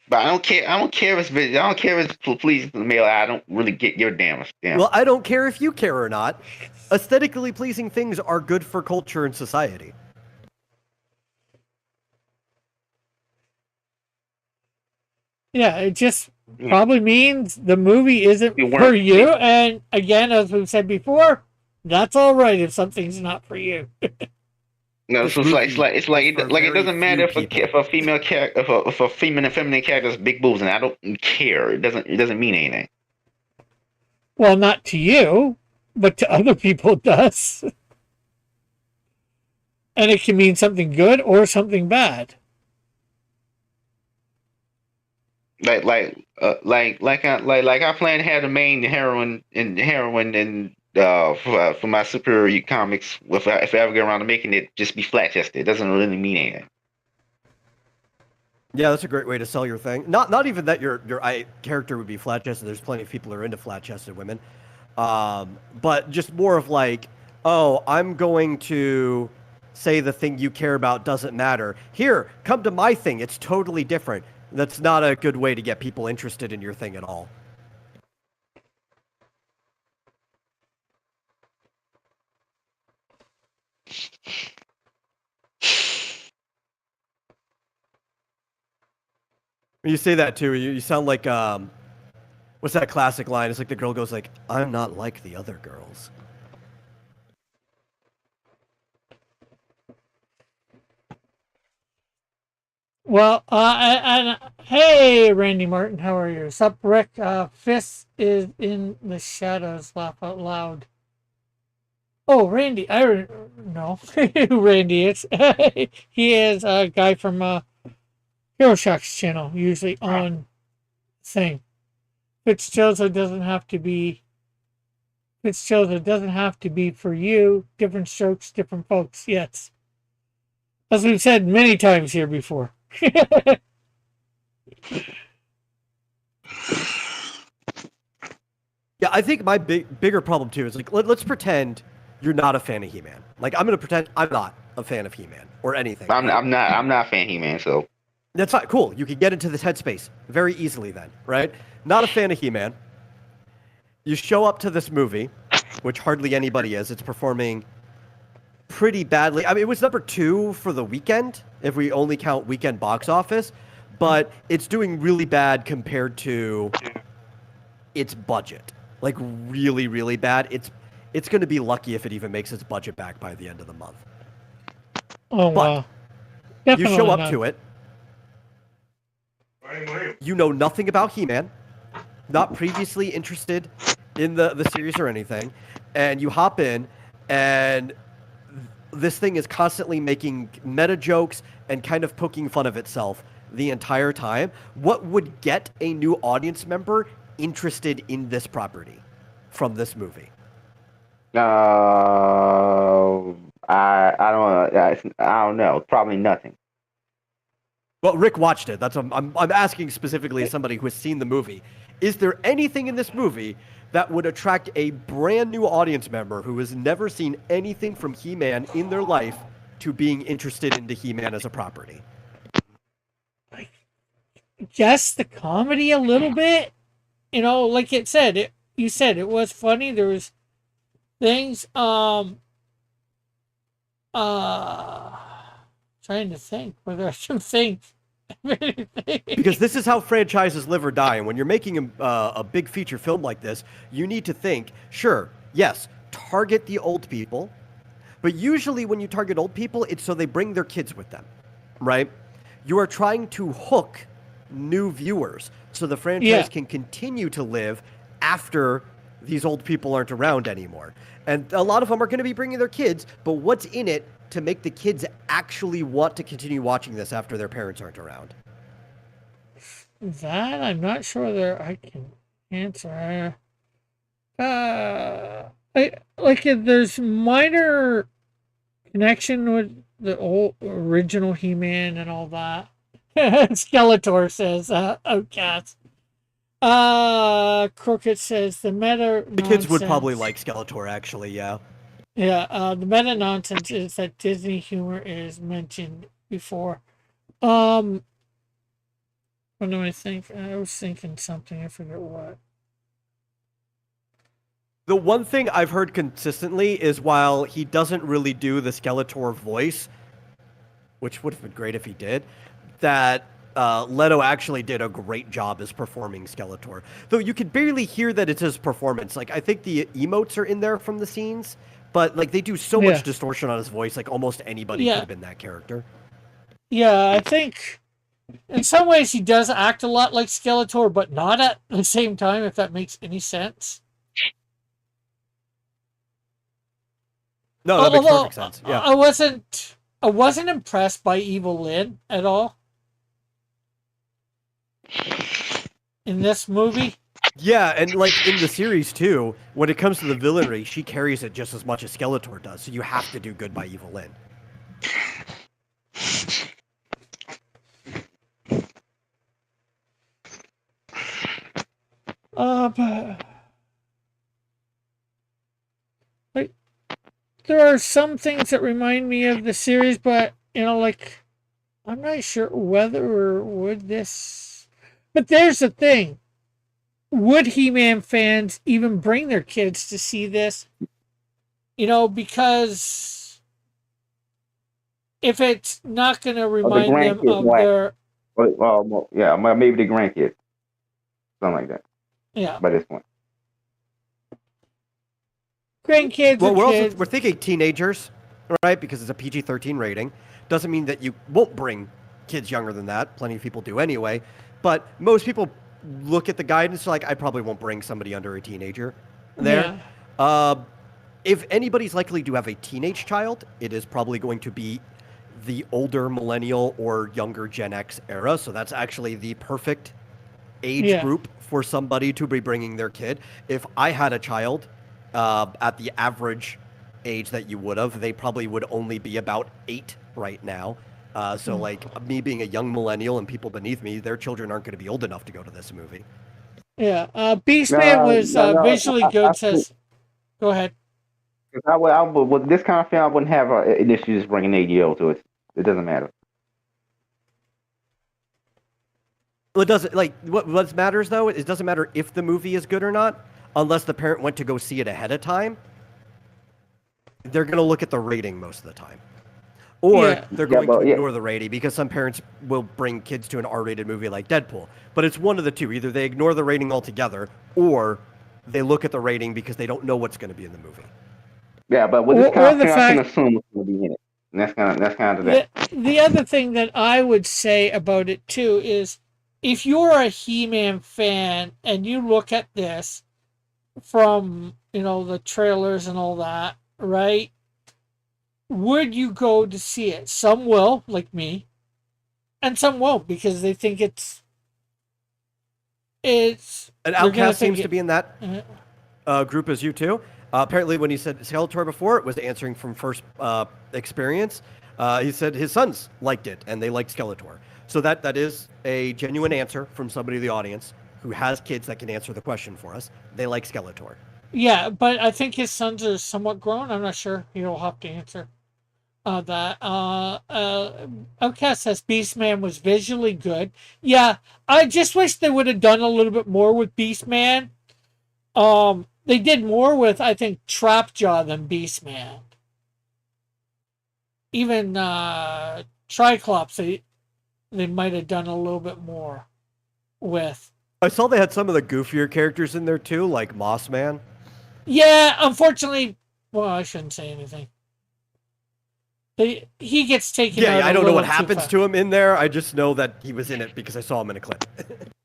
But I don't care. I don't care if it's pleasing to the male. I don't really get your damn. Well, I don't care if you care or not. Aesthetically pleasing things are good for culture and society. Yeah, it just probably means the movie isn't for you. And again, as we've said before, that's all right if something's not for you. No, so it's like it doesn't matter if a female character, if a female and feminine character has big boobs, and I don't care. It doesn't mean anything. Well, not to you, but to other people it does. And it can mean something good or something bad. Like I plan to have the main heroine and for my superhero comics, if I ever get around to making it, just be flat chested. It doesn't really mean anything. Yeah, that's a great way to sell your thing. Not even that your character would be flat chested. There's plenty of people who are into flat chested women, but just more of like, oh, I'm going to say the thing you care about doesn't matter. Here, come to my thing. It's totally different. That's not a good way to get people interested in your thing at all. When you say that too, you sound like what's that classic line? It's like the girl goes like, "I'm not like the other girls." Well, and hey, Randy Martin, how are you? Sup, Rick? Fist is in the shadows. Laugh out loud. Oh, Randy, I don't know who Randy is. He is a guy from Hero Shock's channel, usually on thing. Fitzgerald doesn't have to be. Fitzgerald doesn't have to be for you. Different strokes, different folks. Yes, as we've said many times here before. Yeah, I think my bigger problem too is like, let's pretend you're not a fan of He-Man. Like, I'm gonna pretend I'm not a fan of He-Man or anything. I'm not a fan of He-Man, so that's fine. Cool. You can get into this headspace very easily then, right? Not a fan of He-Man. You show up to this movie, which hardly anybody is. It's performing pretty badly. I mean, it was number 2 for the weekend, if we only count weekend box office, but it's doing really bad compared to its budget. Like, really, really bad. It's going to be lucky if it even makes its budget back by the end of the month. Oh, wow. But you show up to it. You know nothing about He-Man, not previously interested in the series or anything, and you hop in, and this thing is constantly making meta jokes and kind of poking fun of itself the entire time. What would get a new audience member interested in this property from this movie? I don't know. Probably nothing. Well, Rick watched it. That's I'm asking specifically as somebody who has seen the movie. Is there anything in this movie that would attract a brand new audience member who has never seen anything from He-Man in their life to being interested into He-Man as a property? Just the comedy a little bit. Like you said it was funny. There was things. Trying to think whether I should think. Because this is how franchises live or die. And when you're making a big feature film like this, you need to think, sure, yes, target the old people. But usually when you target old people, it's so they bring their kids with them, right? You are trying to hook new viewers so the franchise can continue to live after these old people aren't around anymore. And a lot of them are going to be bringing their kids, but what's in it to make the kids actually want to continue watching this after their parents aren't around? That I'm not sure that I can answer. There's minor connection with the old original He-Man and all that. Skeletor says, outcast. Crooked says the meta. The kids would probably like Skeletor, actually, yeah. Yeah, the meta nonsense is that Disney humor is mentioned before. What do I think? I was thinking something. I forget what. The one thing I've heard consistently is while he doesn't really do the Skeletor voice, which would have been great if he did, that Leto actually did a great job as performing Skeletor. Though you could barely hear that it's his performance. Like, I think the emotes are in there from the scenes, but like they do so much distortion on his voice, like almost anybody could have been that character. Yeah, I think in some ways he does act a lot like Skeletor, but not at the same time, if that makes any sense. No, that makes perfect sense. Yeah. I wasn't impressed by Evil Lyn at all in this movie. Yeah, and like in the series too, when it comes to the villainry, she carries it just as much as Skeletor does. So you have to do good by Evil Lyn. But like, there are some things that remind me of the series, but like I'm not sure whether or would this. But there's the thing: would He-Man fans even bring their kids to see this? Because if it's not going to remind them of their, maybe the grandkids, something like that. Yeah. By this point. Grandkids. Well, we're thinking teenagers, right? Because it's a PG-13 rating. Doesn't mean that you won't bring kids younger than that. Plenty of people do anyway. But most people look at the guidance like, I probably won't bring somebody under a teenager there. Yeah. If anybody's likely to have a teenage child, it is probably going to be the older millennial or younger Gen X era. So that's actually the perfect age group for somebody to be bringing their kid. If I had a child at the average age that you would have, they probably would only be about 8 right now. So like me being a young millennial and people beneath me, their children aren't going to be old enough to go to this movie. Yeah. Beastman was visually good. Go ahead. With this kind of film, I wouldn't have an issue just bringing an 8-year-old to it. It doesn't matter. Well, it doesn't, like, what matters, though, it doesn't matter if the movie is good or not, unless the parent went to go see it ahead of time. They're going to look at the rating most of the time. Or they're going to ignore the rating, because some parents will bring kids to an R-rated movie like Deadpool. But it's one of the two. Either they ignore the rating altogether, or they look at the rating because they don't know what's going to be in the movie. Yeah, but with this kind of film, I can assume what's going to be in it. And that's kind of that. The other thing that I would say about it, too, is if you're a He-Man fan and you look at this from, the trailers and all that, right? Would you go to see it? Some will, like me, and some won't because they think it's. And Outcast seems to be in that group as you too. Apparently, when he said Skeletor before, it was answering from first experience. He said his sons liked it and they liked Skeletor. So that is a genuine answer from somebody in the audience who has kids that can answer the question for us. They like Skeletor. Yeah, but I think his sons are somewhat grown. I'm not sure. He'll have to answer that. Outcast says Beastman was visually good. Yeah, I just wish they would have done a little bit more with Beastman. They did more with, I think, Trapjaw than Beastman. Even Triclops, they might have done a little bit more with. I saw they had some of the goofier characters in there too, like Moss Man. Yeah, unfortunately, well, I shouldn't say anything. He gets taken out. Yeah, I don't know what happens fast. to him in there. I just know that he was in it because I saw him in a clip.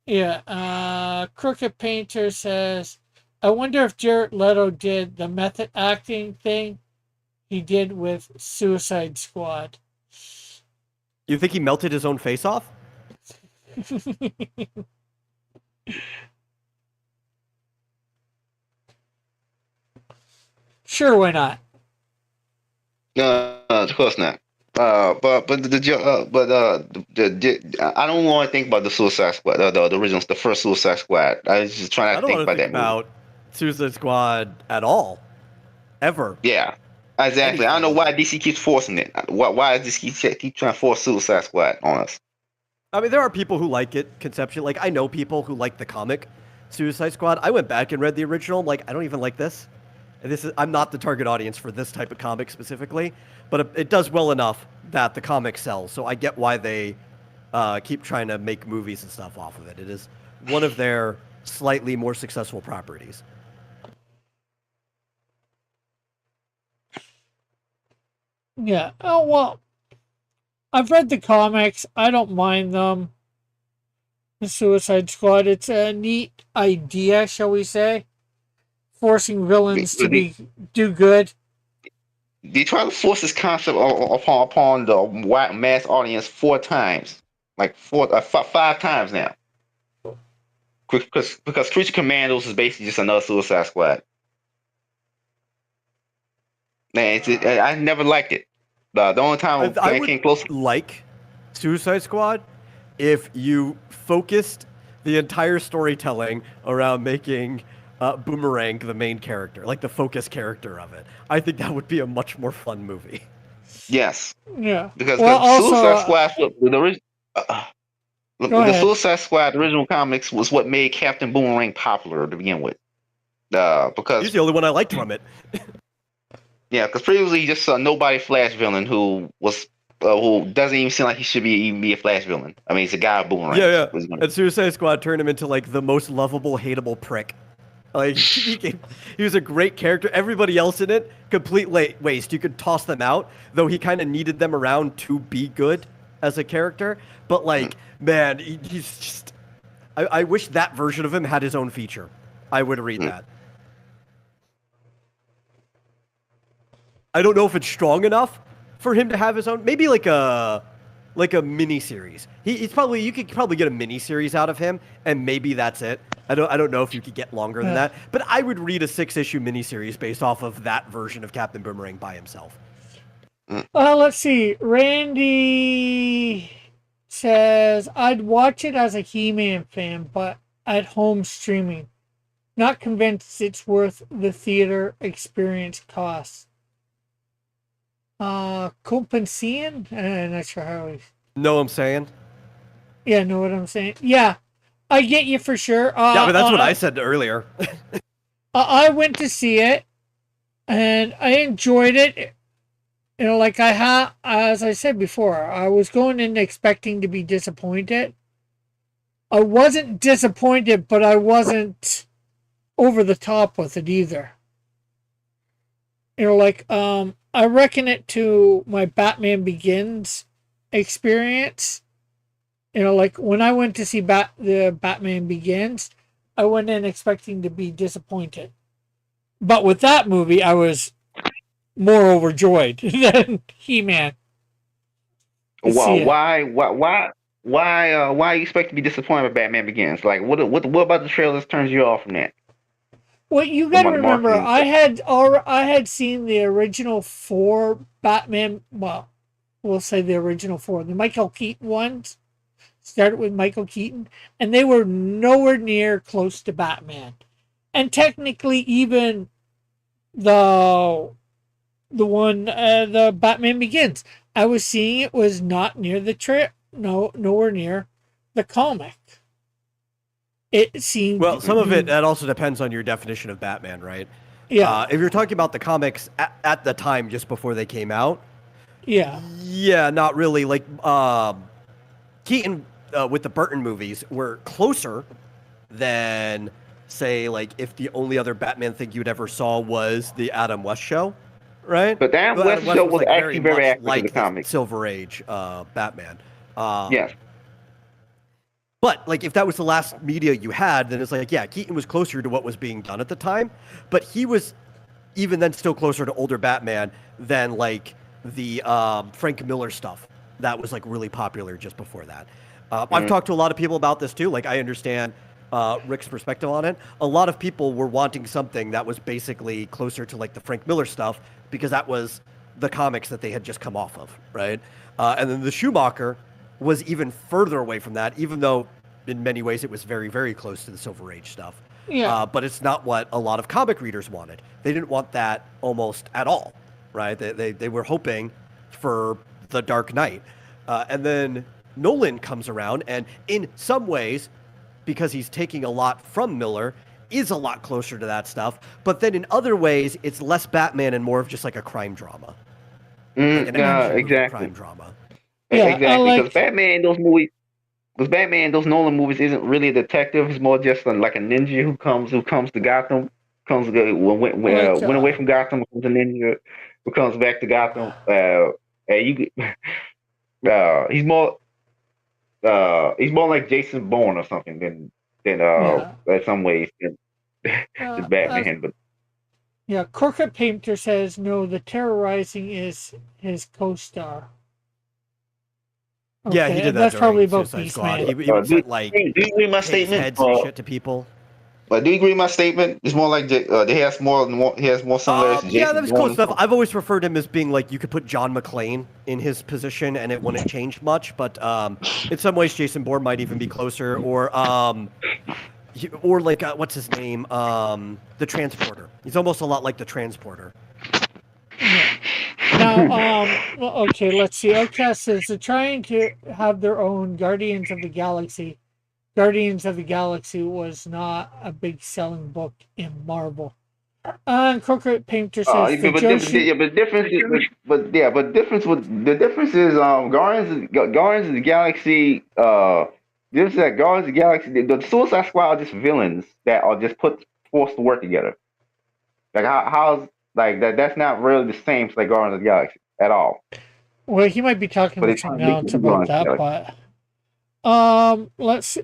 Yeah, Crooked Painter says, I wonder if Jared Leto did the method acting thing he did with Suicide Squad. You think he melted his own face off? Sure, why not? Of course not. I don't want to think about the Suicide Squad, the original, the first Suicide Squad. I was just trying I to don't think want to about think that movie. about Suicide Squad at all, ever. Yeah, exactly. I don't know Anything. why DC keeps forcing it. Why does DC keep trying to force Suicide Squad on us? I mean, there are people who like it conceptually. Like, I know people who like the comic Suicide Squad. I went back and read the original. I'm like, I don't even like this. I'm not the target audience for this type of comic specifically, but it does well enough that the comic sells. So I get why they keep trying to make movies and stuff off of it. It is one of their slightly more successful properties. Yeah. Oh, well, I've read the comics. I don't mind them. The Suicide Squad. It's a neat idea, shall we say. Forcing villains to do good. They try to force this concept upon the white mass audience 4 times, like 5 times now. Because Creature Commandos is basically just another Suicide Squad. Man, I never liked it. The only time I came would close, like Suicide Squad if you focused the entire storytelling around making Boomerang the main character, like the focus character of it. I think that would be a much more fun movie. yes, Yeah. because Well, also, Suicide Squad, go the ahead. Suicide Squad original comics was what made Captain Boomerang popular to begin with. Because He's the only one I liked from it. yeah, because previously just a nobody Flash villain who doesn't even seem like he should even be a Flash villain. I mean, he's a guy with Boomerang. Yeah. And Suicide Squad turned him into like the most lovable, hateable prick. Like he was a great character. Everybody else in it, complete waste. You could toss them out, though he kind of needed them around to be good as a character. But like, man, he's just. I wish that version of him had his own feature. I would read that. I don't know if it's strong enough for him to have his own. Maybe like a mini series. You could probably get a mini series out of him, and maybe that's it. I don't know if you could get longer than that, but I would read a 6-issue miniseries based off of that version of Captain Boomerang by himself. Let's see. Randy says, I'd watch it as a He-Man fan, but at home streaming. Not convinced it's worth the theater experience costs. Compensian? I'm not sure how he's... Know what I'm saying? Yeah, know what I'm saying? Yeah, I get you for sure. Yeah, but that's what I said earlier. I went to see it, and I enjoyed it. You know, like as I said before, I was going in expecting to be disappointed. I wasn't disappointed, but I wasn't over the top with it either. You know, like, I reckon it to my Batman Begins experience. You know, like when I went to see the Batman Begins, I went in expecting to be disappointed. But with that movie, I was more overjoyed than He-Man. Why you expect to be disappointed with Batman Begins? Like, what about the trailers turns you off from that? Well, you got to remember, marketing. I had seen the original 4 Batman. Well, we'll say the original 4, the Michael Keaton ones. Started with Michael Keaton, and they were nowhere near close to Batman. And technically, even the the Batman Begins, I was seeing it was not near the nowhere near the comic. It seemed, Well, some of it that also depends on your definition of Batman, right? yeah, If you're talking about the comics at the time, just before they came out, yeah, yeah, not really. Like Keaton with the Burton movies were closer than, say, like if the only other Batman thing you'd ever saw was the Adam West show, right? But Dan Well, Adam West West show was was like actually very very much accurate to the like the comics. Silver Age Batman. Yes. But like if that was the last media you had, then it's like, yeah, Keaton was closer to what was being done at the time, but he was even then still closer to older Batman than like the Frank Miller stuff that was like really popular just before that. I've talked to a lot of people about this too. Like I understand Rick's perspective on it. A lot of people were wanting something that was basically closer to like the Frank Miller stuff because that was the comics that they had just come off of, right? And then the Schumacher was even further away from that, even though in many ways it was very, very close to the Silver Age stuff. yeah. But it's not what a lot of comic readers wanted. They didn't want that almost at all, right? They were hoping for the Dark Knight. And then Nolan comes around, and in some ways, because he's taking a lot from Miller, is a lot closer to that stuff. But then in other ways, it's less Batman and more of just like a crime drama. Like an action movie Exactly. crime drama. Yeah, Exactly. Because like, Batman in those Nolan movies isn't really a detective. He's more just like a ninja who comes to Gotham, went away from Gotham, becomes a ninja, who comes back to Gotham. And he's more like Jason Bourne or something than yeah, in some ways than uh, uh, Batman. But yeah. Crooked Painter says no. The Terrorizing is his co-star. Yeah, he Okay, did and that that's probably during about Suicide Squad. Beastman. He would do, set like do you agree with my tapes, statement? heads, and shit to people. But do you agree with my statement? It's more like he has more similarities to Yeah, that Jason was close Bourne. enough. I've always referred to him as being like you could put John McClane in his position and it wouldn't change much. But in some ways, Jason Bourne might even be closer, or like what's his name, the Transporter. He's almost a lot like the Transporter. Yeah. Now, well, okay, let's see. Outcast says they're trying to have their own Guardians of the Galaxy. Guardians of the Galaxy was not a big selling book in Marvel. And Crooked Painter says the Joshi. The difference is Guardians of the Galaxy. This is that Guardians of the Galaxy. The Suicide Squad are just villains that are just forced to work together. Like how's like that? That's not really the same as like Guardians of the Galaxy at all. Well, he might be talking But about it's trying something to make else it about Guardians of the that, Galaxy. but let's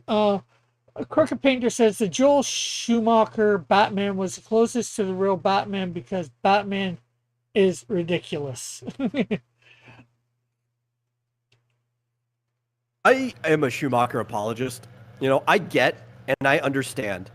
Crooked Painter says the Joel Schumacher Batman was the closest to the real Batman because Batman is ridiculous. I am a Schumacher apologist. You know, I get and I understand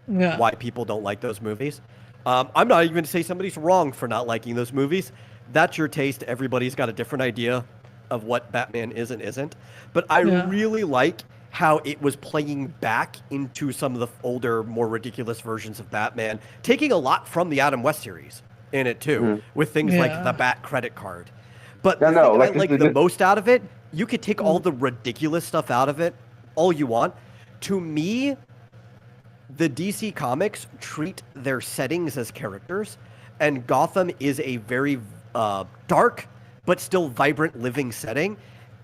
Yeah. why people don't like those movies. I'm not even going to say somebody's wrong for not liking those movies. That's your taste. Everybody's got a different idea of what Batman is and isn't. But I really like how it was playing back into some of the older, more ridiculous versions of Batman, taking a lot from the Adam West series in it too, with things like the Bat credit card. But the thing that I like the most out of it, you could take all the ridiculous stuff out of it, all you want. To me, the DC comics treat their settings as characters, and Gotham is a very dark but still vibrant living setting.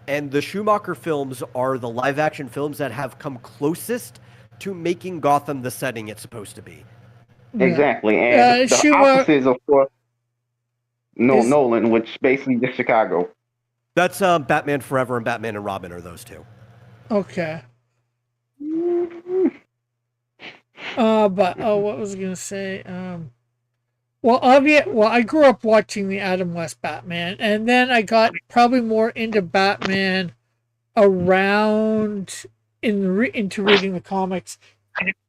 And the Schumacher films are the live-action films that have come closest to making Gotham the setting it's supposed to be. Exactly, and the opposite is, of course, Nolan, which basically is Chicago. That's Batman Forever and Batman and Robin are those two. Okay. But what was I gonna say? Well, I grew up watching the Adam West Batman, and then I got probably more into Batman around into reading the comics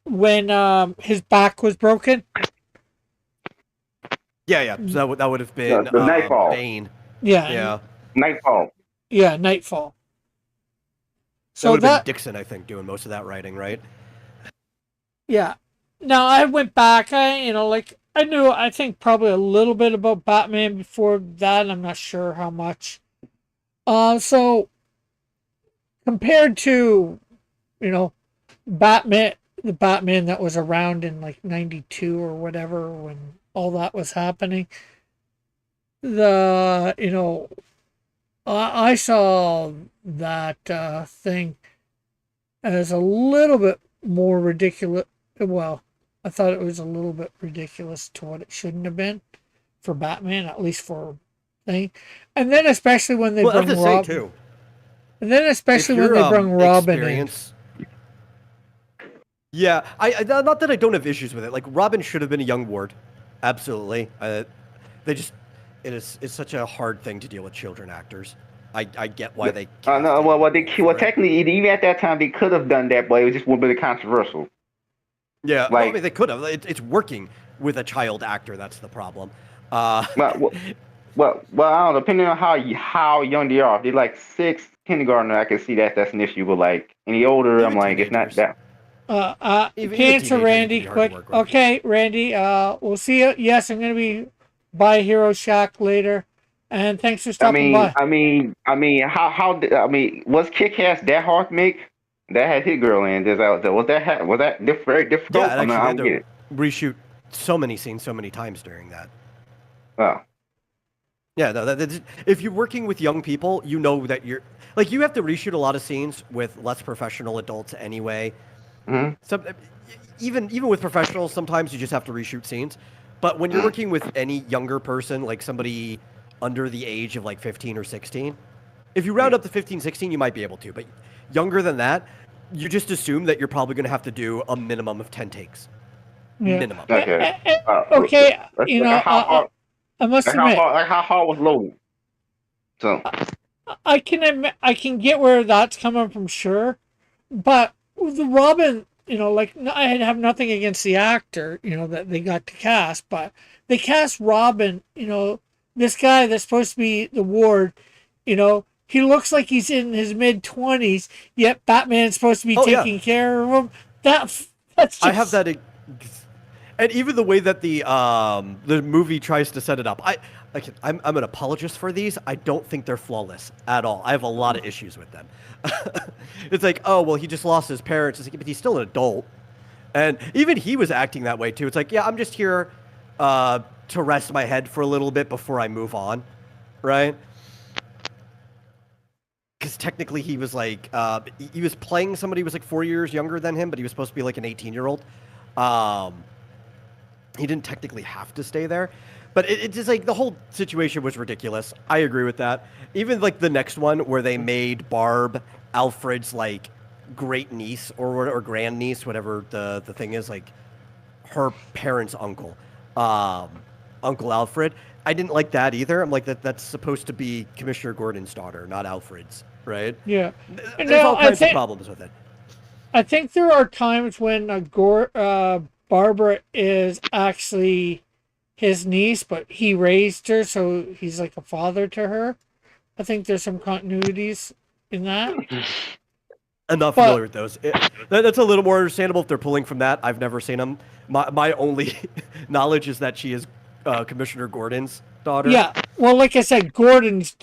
when his back was broken. Yeah. So that would have been The Nightfall. Bane. Yeah, Yeah. Nightfall. yeah, Nightfall. That So would have been Dixon, I think, doing most of that writing, right? yeah. Now I went back. I knew. I think probably a little bit about Batman before that. I'm not sure how much. So compared to, you know, Batman, the Batman that was around in like '92 or whatever when all that was happening, the I saw that thing as a little bit more ridiculous. Well, I thought it was a little bit ridiculous to what it shouldn't have been for Batman, at least for thing. And then especially when they Well, I bring have to say Rob, too. and then especially If when you're they bring Robin in. experience, yeah, I not that I don't have issues with it. Like Robin should have been a young Ward, absolutely. They just it's such a hard thing to deal with children actors. I get why they. No, well, for it. technically, even at that time, they could have done that, but it was just a little bit controversial. Yeah, Like, I mean they could have. It's working with a child actor. That's the problem. well, I don't know. Depending on how young they are, if they're like 6, kindergartner, I can see that's an issue. But like any older, Even I'm like, it's not teenagers. that. Even Pants to teenagers, it Randy, can be hard to quick. work with. Okay, Randy. We'll see you. Yes, I'm gonna be by Hero Shack later, and thanks for stopping by. Was Kick-Ass that hard to make? That had hit girl in. Was that very difficult? Yeah, actually, I they don't get had it. to reshoot so many scenes so many times during that. Oh. Yeah, no, if you're working with young people, you know that you have to reshoot a lot of scenes with less professional adults anyway. Mm-hmm. Some, even with professionals, sometimes you just have to reshoot scenes. But when you're working with any younger person, like somebody under the age of like 15 or 16, if you round up to 15, 16, you might be able to. But younger than that, you just assume that you're probably going to have to do a minimum of 10 takes. Yeah. Minimum. Okay. Okay, I must Like admit, how hard was loading? So I can get where that's coming from, sure, but the Robin, I have nothing against the actor, that they got to cast, but they cast Robin, this guy that's supposed to be the Ward, he looks like he's in his mid-20s, yet Batman's supposed to be taking care of him. That's just... I have that, and even the way that the movie tries to set it up, I'm an apologist for these. I don't think they're flawless at all. I have a lot of issues with them. It's like, oh well, he just lost his parents. It's like, but he's still an adult, and even he was acting that way too. It's like, yeah, I'm just here to rest my head for a little bit before I move on, right? Because technically he was like, he was playing somebody who was like 4 years younger than him, but he was supposed to be like an 18-year-old. He didn't technically have to stay there, but it's just like the whole situation was ridiculous. I agree with that. Even like the next one where they made Barb Alfred's like great niece or grand niece, whatever the thing is, like her parents' uncle, Uncle Alfred. I didn't like that either. I'm like that's supposed to be Commissioner Gordon's daughter, not Alfred's, right? Yeah. There's all kinds of problems with it. I think there are times when Barbara is actually his niece, but he raised her, so he's like a father to her. I think there's some continuities in that. I'm not familiar with those. That's a little more understandable if they're pulling from that. I've never seen them. My only knowledge is that she is Commissioner Gordon's daughter. Yeah, well, like I said, Gordon's.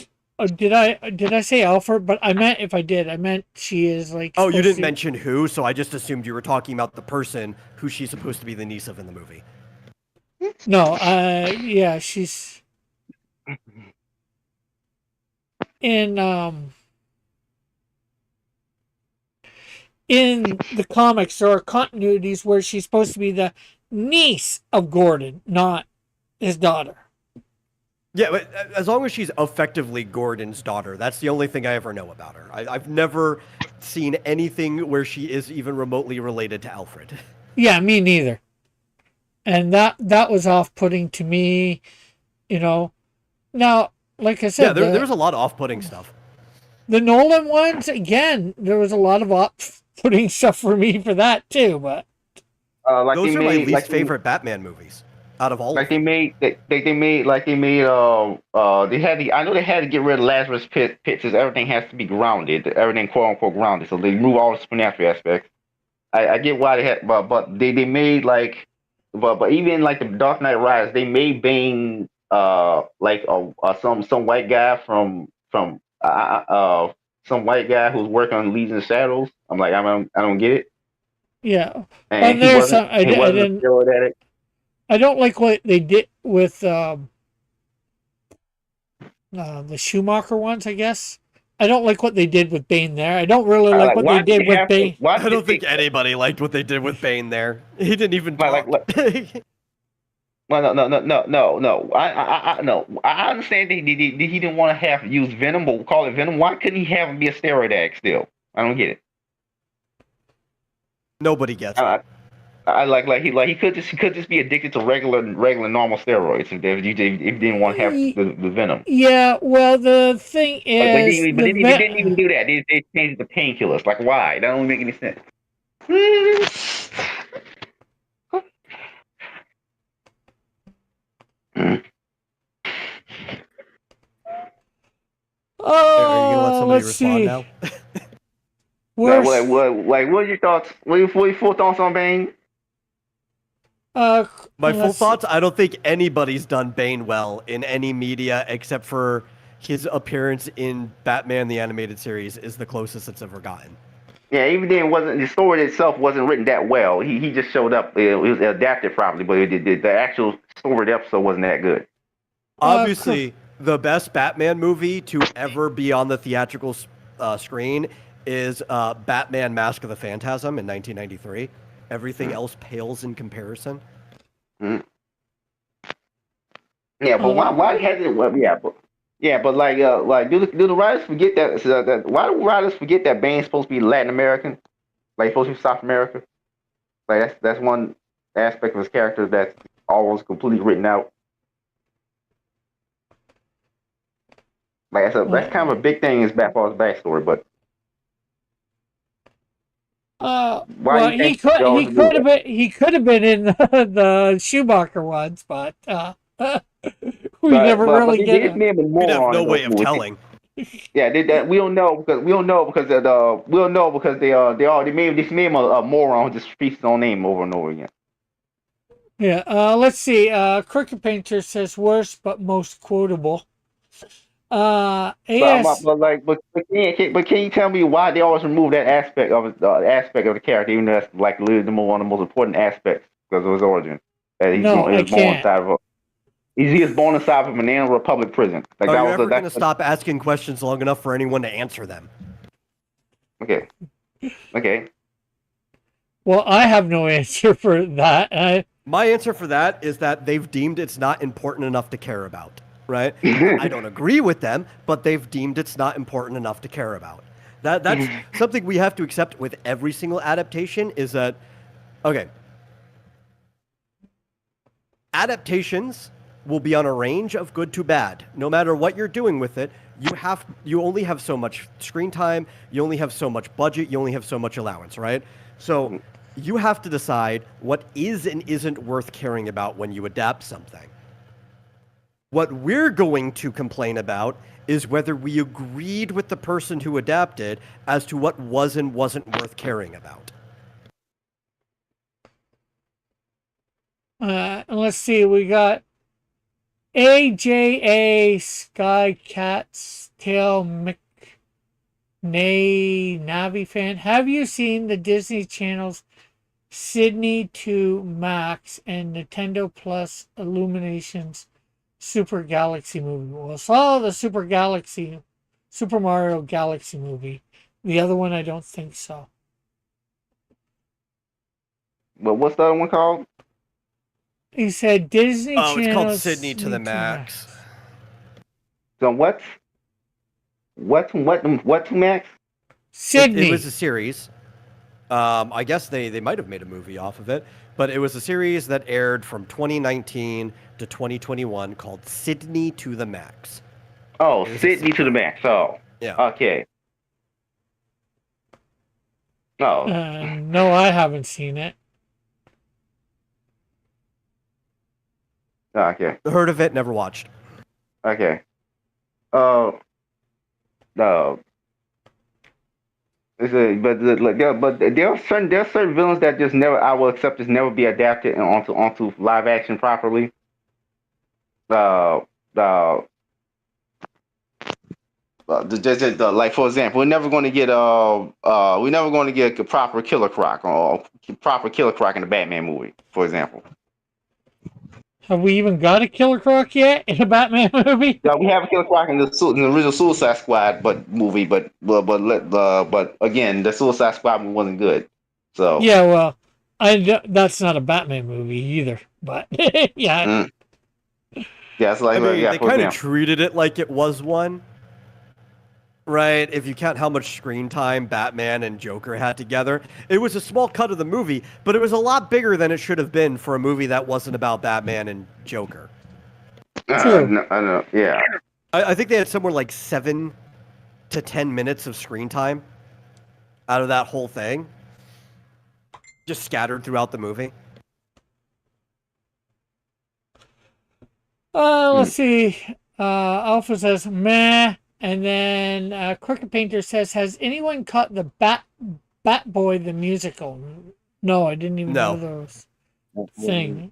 Did I say Alfred? But I meant, if I did, I meant she is like. Oh, you didn't mention who, so I just assumed you were talking about the person who she's supposed to be the niece of in the movie. No, yeah, she's in the comics. There are continuities where she's supposed to be the niece of Gordon, not his daughter. Yeah, but as long as she's effectively Gordon's daughter, that's the only thing I ever know about her. I've never seen anything where she is even remotely related to Alfred. Yeah, me neither. And that was off-putting to me, Now, like I said... Yeah, there was a lot of off-putting stuff. The Nolan ones, again, there was a lot of off-putting stuff for me for that, too, but... like they Those are my made least favorite Batman movies out of all like of they them. made they made like they made they had the I know they had to get rid of Lazarus Pits. Everything has to be grounded, everything quote unquote grounded, so they remove all the supernatural aspects. I get why they had, but they made like, but even like the Dark Knight Rises, they made Bane like some white guy from some white guy who's working on Legion of Shadows. I'm like I don't get it, Yeah, and and there's some. I, he I wasn't a didn't. steroid addict. I don't like what they did with the Schumacher ones. I guess I don't like what they did with Bane there. I don't really I like like what they why did did they with have to? Bane. Why I did don't think they? anybody liked what they did with Bane there. He didn't even Like, talk. well, no. I no. I understand that he didn't want to have use Venom, but call it Venom. Why couldn't he have him be a steroid addict still? I don't get it. Nobody gets it. I, I he could just be addicted to regular normal steroids if you didn't want to have the Venom. Yeah, well, the thing is, But they didn't even do that. They changed the painkillers. Like why? That don't make any sense. Are you gonna let somebody let's respond see. now? Where's What are your thoughts? What are your full thoughts on Bane? My full let's thoughts, I don't think anybody's done Bane well in any media except for his appearance in Batman the Animated Series is the closest it's ever gotten. Yeah, even then, wasn't the story itself wasn't written that well. He just showed up. It was adapted properly, but the actual story of the episode wasn't that good. Obviously, the best Batman movie to ever be on the theatrical screen is Batman Mask of the Phantasm in 1993. Everything else pales in comparison. Mm. Yeah, but why has it? Well, but like do the writers forget that why do writers forget that Bane's supposed to be Latin American, like supposed to be South America? Like that's one aspect of his character that's almost completely written out. Like that's kind of a big thing in his Batman's backstory, but why do well, you think they always do that? he could have been in the Schumacher ones, but we never But really they get just him. made him a We'd have moron no in those way of movies. telling. Yeah, we don't know because they made him a moron who just repeats his own name over and over again. Yeah, let's see. Crooked Painter says worst but most quotable. AS. But can you tell me why they always remove that aspect of the character, even though that's like literally one of the most important aspects because of his origin. That No, he I was born can't. inside of a he was born inside of a Banana Republic prison. Like Are that you was ever going to that's stop asking questions long enough for anyone to answer them? okay. Okay. Well, I have no answer for that. My answer for that is that they've deemed it's not important enough to care about, right? I don't agree with them, but they've deemed it's not important enough to care about. That's something we have to accept with every single adaptation is that, okay, adaptations will be on a range of good to bad. No matter what you're doing with it, you only have so much screen time, you only have so much budget, you only have so much allowance, right? So you have to decide what is and isn't worth caring about when you adapt something. What we're going to complain about is whether we agreed with the person who adapted as to what was and wasn't worth caring about. Let's see. We got AJA Sky Cat's Tail McNay Navi fan. Have you seen the Disney Channel's Sydney to Max and Nintendo Plus Illuminations Super Galaxy movie? Well, I saw the Super Mario Galaxy movie. The other one, I don't think so. But what's the other one called? He said Disney Oh, it's called Channel's Sydney to the Max. So what to Max? Sydney. It was a series. I guess they might have made a movie off of it, but it was a series that aired from 2019 to 2021 called Sydney to the Max. Oh, Sydney to the Max. Oh, yeah. Okay. Oh, no, I haven't seen it. Okay. Heard of it, never watched. Okay. Uh, no. But there are certain villains that just never I will accept just never be adapted onto live action properly. Uh, uh, like for example, we're never going to get a proper Killer Croc or proper Killer Croc in the Batman movie, for example. Have we even got a Killer Croc yet in a Batman movie? Yeah, we have a Killer Croc in the original Suicide Squad movie, but again, the Suicide Squad movie wasn't good. So Yeah, well, that's not a Batman movie either. But yeah, mm, yeah, it's like I mean, yeah, they for kind of example. treated it like it was one, right? If you count how much screen time Batman and Joker had together, it was a small cut of the movie, but it was a lot bigger than it should have been for a movie that wasn't about Batman and Joker. true. No, I know, yeah. I think they had somewhere like 7 to 10 minutes of screen time out of that whole thing, just scattered throughout the movie. Let's see. Alpha says meh, and then Crooked Painter says, "Has anyone caught the Bat Boy the musical?" No, I didn't even know No. those thing.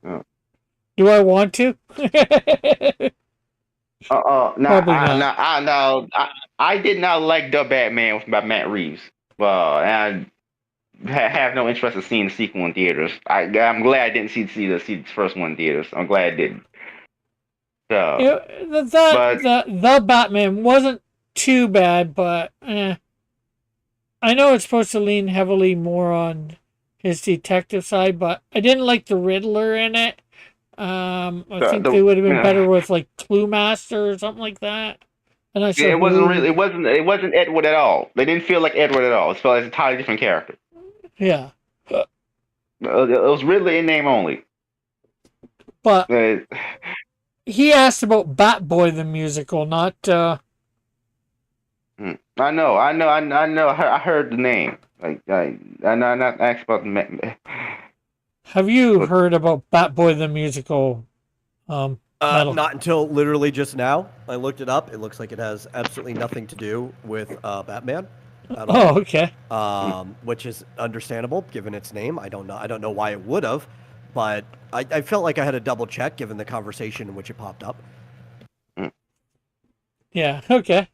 Do I want to? No, Probably not. I did not like the Batman by Matt Reeves. Well, and I have no interest in seeing the sequel in theaters. I'm glad I didn't see the first one in theaters. I'm glad I didn't. So, but The Batman wasn't too bad, but I know it's supposed to lean heavily more on his detective side, but I didn't like the Riddler in it. I think they would have been better with like Clue Master or something like that. And I it wasn't really it wasn't Edward at all. They didn't feel like Edward at all. It felt like an entirely different character. Yeah, It was Ridley in name only. but Uh, he asked about Bat Boy the musical, not. I know. I heard the name. Like I'm not asked about the. Have you heard about Bat Boy the musical? Metal. Not until literally just now. I looked it up. It looks like it has absolutely nothing to do with Batman at all. Oh, okay. Which is understandable given its name. I don't know why it would have, but I felt like I had to double check given the conversation in which it popped up. Yeah. Okay.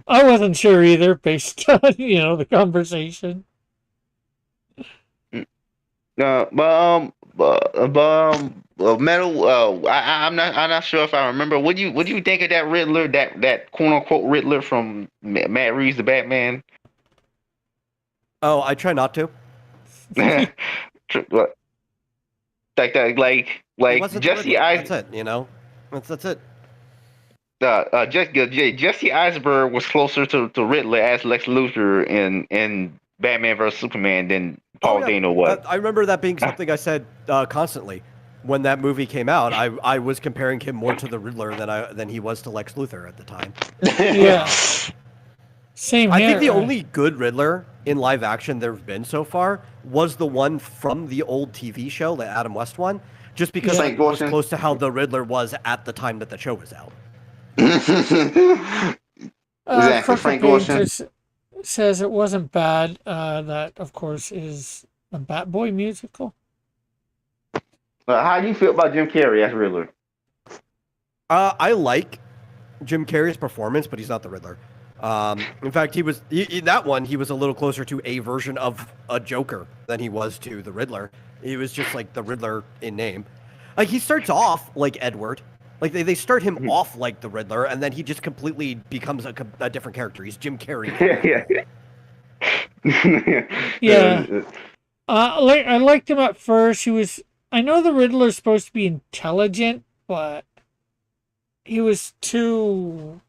I wasn't sure either, based on the conversation. Metal. I'm not sure if I remember. What do you think of that Riddler? That quote unquote Riddler from Matt Reeves, the Batman. Oh, I try not to. Like that, like Jesse That's it. That's it. Jesse Eisenberg was closer to Riddler as Lex Luthor in Batman vs Superman than Paul Dano was. I remember that being something I said constantly when that movie came out. I was comparing him more to the Riddler than he was to Lex Luthor at the time. Yeah. Same here. I think the only good Riddler in live action there have been so far was the one from the old TV show, the Adam West one, just because it was close to how the Riddler was at the time that the show was out. Exactly. Frank Gorshin says it wasn't bad. That, of course, is a Bat Boy musical. How do you feel about Jim Carrey as Riddler? I like Jim Carrey's performance, but he's not the Riddler. In fact, in that one, he was a little closer to a version of a Joker than he was to the Riddler. He was just like the Riddler in name. Like, he starts off like Edward. Like, they start him off like the Riddler, and then he just completely becomes a different character. He's Jim Carrey. Yeah. I liked him at first. I know the Riddler's supposed to be intelligent, but he was too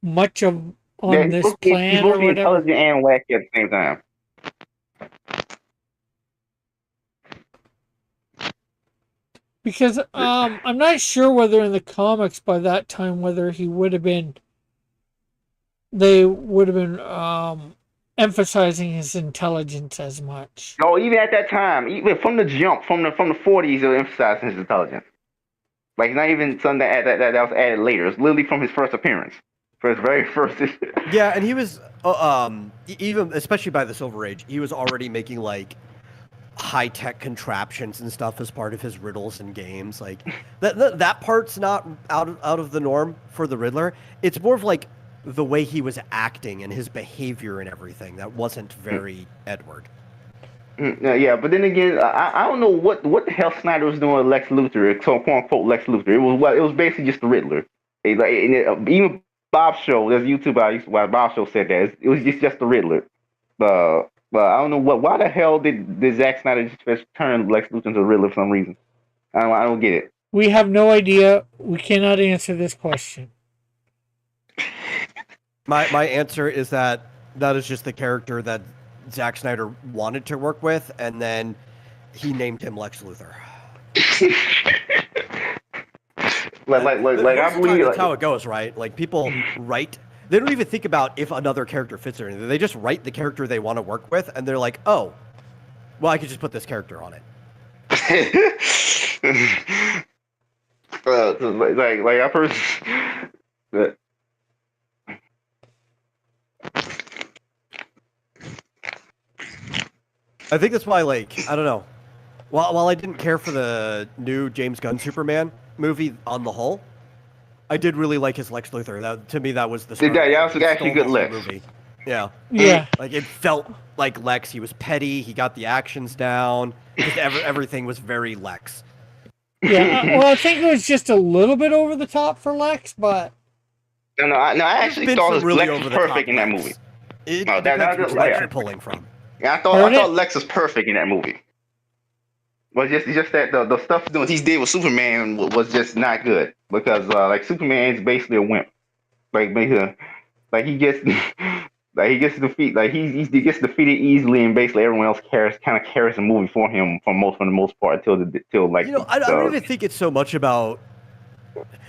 much on this plan he's or whatever. Intelligent and wacky at the same time. Because I'm not sure whether in the comics by that time whether he would have been. They would have been emphasizing his intelligence as much. Oh, even at that time, even from the jump, from the 40s, it emphasized his intelligence. Like not even something that was added later. It's literally from his first appearance, for his very first. Yeah, and he was even especially by the Silver Age, he was already making like high-tech contraptions and stuff as part of his riddles and games. Like that part's not out of the norm for the Riddler. It's more of like the way he was acting and his behavior and everything that wasn't very Edward. Yeah, but then again, I don't know what the hell Snyder was doing with Lex Luthor, so quote unquote Lex Luthor. It was basically just the Riddler. Even Bob's show, there's a YouTube I used to watch. Bob's show said that it was just the Riddler. But I don't know why the hell did Zack Snyder just turn Lex Luthor into the Riddler for some reason? I don't get it. We have no idea. We cannot answer this question. My answer is that is just the character that Zack Snyder wanted to work with, and then he named him Lex Luthor. I believe that's how it goes, right? Like people write, they don't even think about if another character fits or anything. They just write the character they want to work with, and they're like, oh, well, I could just put this character on it. I first. I think that's why, like, I don't know. While I didn't care for the new James Gunn Superman movie on the whole, I did really like his Lex Luthor. To me, that was the start. Yeah, that was actually good Lex. Movie. Yeah. Yeah. Like, it felt like Lex. He was petty. He got the actions down. Just everything was very Lex. Yeah. Well, I think it was just a little bit over the top for Lex, but... I actually thought really Lex was perfect in that movie. It depends which Lex you're pulling from. Yeah, I thought Lex was perfect in that movie. But just that the stuff he did with Superman was just not good because like Superman is basically a wimp. Like he gets defeated. Like he gets defeated easily, and basically everyone else carries the movie for him for the most part until like. I don't even think it's so much about.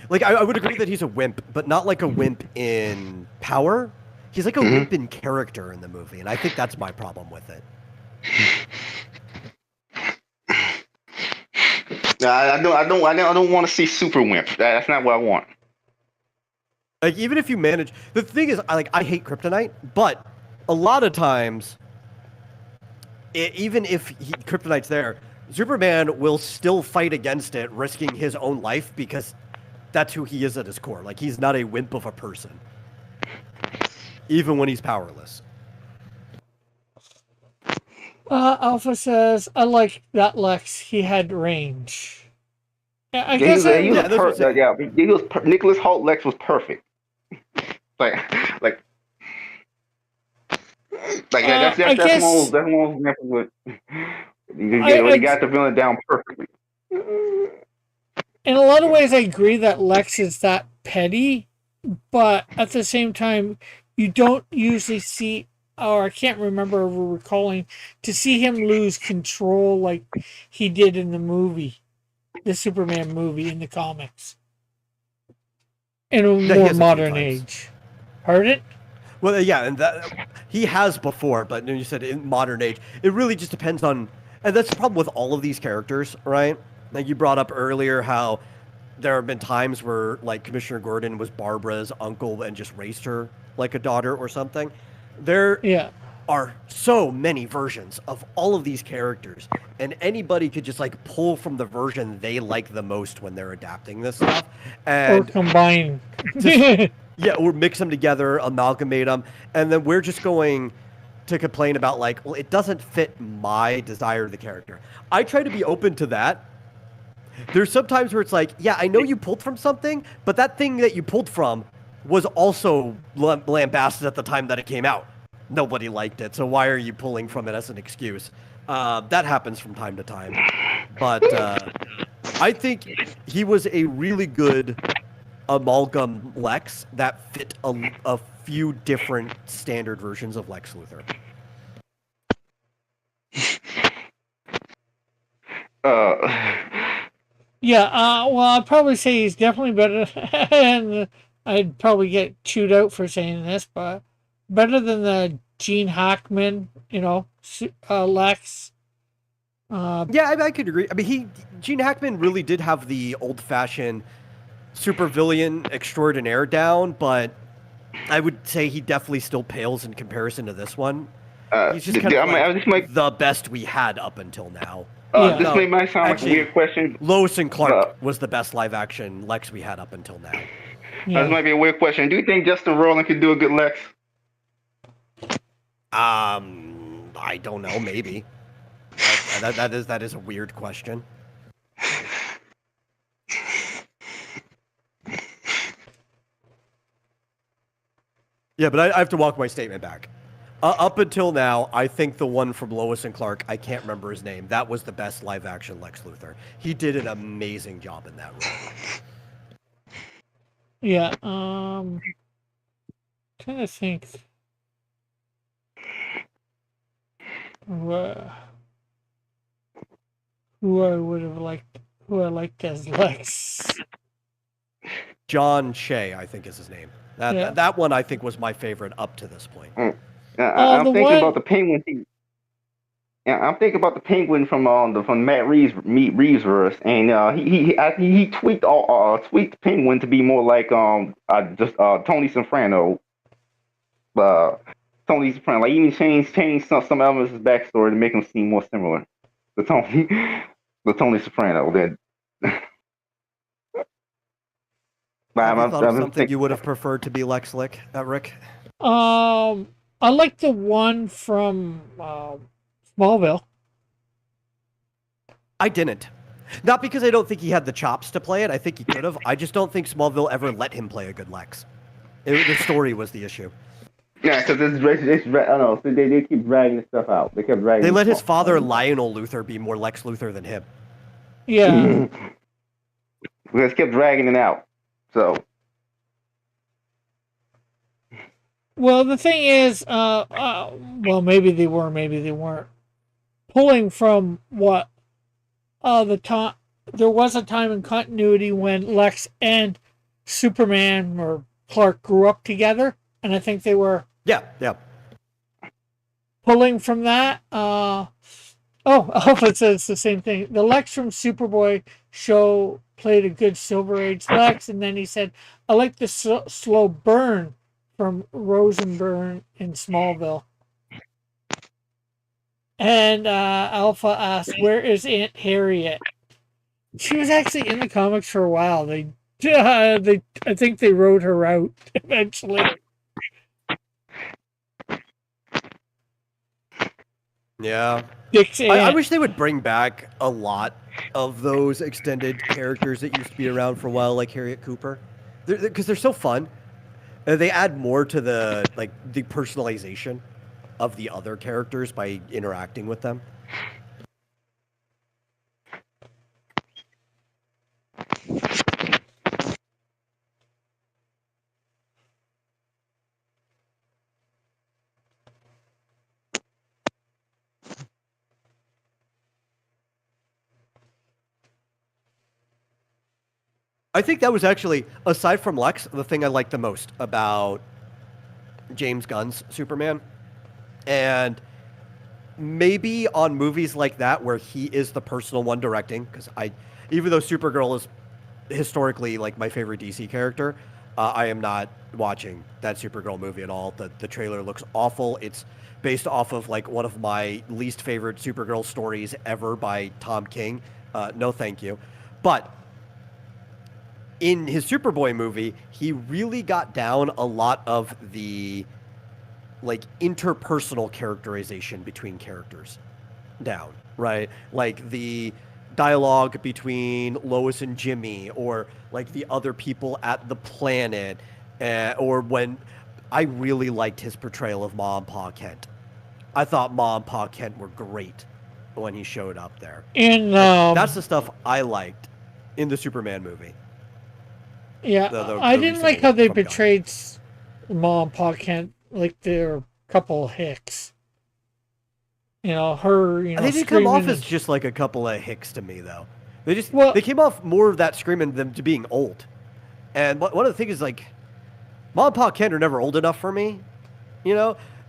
Like I would agree that he's a wimp, but not like a wimp in power. He's like a wimp in character in the movie, and I think that's my problem with it. I don't want to see super wimp. That's not what I want. Like even if you manage, the thing is, I hate kryptonite, but a lot of times, even if kryptonite's there, Superman will still fight against it, risking his own life because that's who he is at his core. Like he's not a wimp of a person. Even when he's powerless. Alpha says, I like that Lex. He had range. Yeah, I guess. Nicholas Hoult Lex was perfect. That's one example. He got the villain down perfectly. In a lot of ways, I agree that Lex is that petty, but at the same time, you don't usually see, or I can't remember recalling, to see him lose control like he did in the movie, the Superman movie in the comics, in a more modern age. Heard it? Well, yeah, and that he has before, but you said in modern age, it really just depends on, and that's the problem with all of these characters, right? Like you brought up earlier how there have been times where like Commissioner Gordon was Barbara's uncle and just raised her like a daughter or something. There are so many versions of all of these characters, and anybody could just like pull from the version they like the most when they're adapting this stuff, and or combine. Or mix them together, amalgamate them, and then we're just going to complain about like, well, it doesn't fit my desire of the character. I try to be open to that. There's sometimes where it's like, yeah, I know you pulled from something, but that thing that you pulled from was also lambasted at the time that it came out. Nobody liked it, so why are you pulling from it as an excuse? That happens from time to time. But I think he was a really good amalgam Lex that fit a few different standard versions of Lex Luthor. Well, I'd probably say he's definitely better, and I'd probably get chewed out for saying this, but better than the Gene Hackman, Lex. Yeah, I could agree. I mean, Gene Hackman really did have the old-fashioned supervillain extraordinaire down, but I would say he definitely still pales in comparison to this one. He's just kind of the best we had up until now. This might sound like a weird question. Lois and Clark was the best live-action Lex we had up until now. This might be a weird question. Do you think Justin Roiland could do a good Lex? I don't know. Maybe. That is a weird question. Yeah, but I have to walk my statement back. Up until now, I think the one from Lois and Clark, I can't remember his name, that was the best live-action Lex Luthor. He did an amazing job in that role. Yeah, trying to think. Who I would have liked, who I liked as Lex. John Shea, I think is his name. That one I think was my favorite up to this point. I'm thinking about the Penguin. I'm thinking about the Penguin from Matt Reeves verse, and he tweaked tweaked Penguin to be more like Tony Soprano. Tony Soprano, like even changed some elements of his backstory to make him seem more similar to Tony Soprano. Then. Something you would have preferred to be Lex Rick? I like the one from Smallville. I didn't. Not because I don't think he had the chops to play it. I think he could have. I just don't think Smallville ever let him play a good Lex. The story was the issue. Yeah, because I don't know. So they keep dragging the stuff out. They let his father Lionel Luthor be more Lex Luthor than him. Yeah. They just kept dragging it out. So. Well, the thing is, well, maybe they were, maybe they weren't. Pulling from what? The time there was a time in continuity when Lex and Superman or Clark grew up together, and I think they were. Yeah. Pulling from that. Alpha says the same thing. The Lex from Superboy show played a good Silver Age Lex, and then he said, "I like the slow burn from Rosenburn in Smallville." And Alpha asked, "Where is Aunt Harriet?" She was actually in the comics for a while. I think they wrote her out eventually. Yeah. I wish they would bring back a lot of those extended characters that used to be around for a while, like Harriet Cooper, because they're so fun. They add more to the personalization of the other characters by interacting with them. I think that was actually, aside from Lex, the thing I liked the most about James Gunn's Superman. And maybe on movies like that where he is the personal one directing, because even though Supergirl is historically like my favorite DC character, I am not watching that Supergirl movie at all. The trailer looks awful. It's based off of like one of my least favorite Supergirl stories ever by Tom King. No, thank you. But in his Superboy movie, he really got down a lot of the like interpersonal characterization between characters down, right? Like the dialogue between Lois and Jimmy, or like the other people at the planet, or when I really liked his portrayal of Ma and Pa Kent. I thought Ma and Pa Kent were great when he showed up there. And that's the stuff I liked in the Superman movie. Yeah, I didn't like how they portrayed Ma and Pa Kent like they're a couple of hicks. Her, they didn't come off as just like a couple of hicks to me, though. They came off more of that screaming them to being old. And one of the things is, like, Ma and Pa Kent are never old enough for me.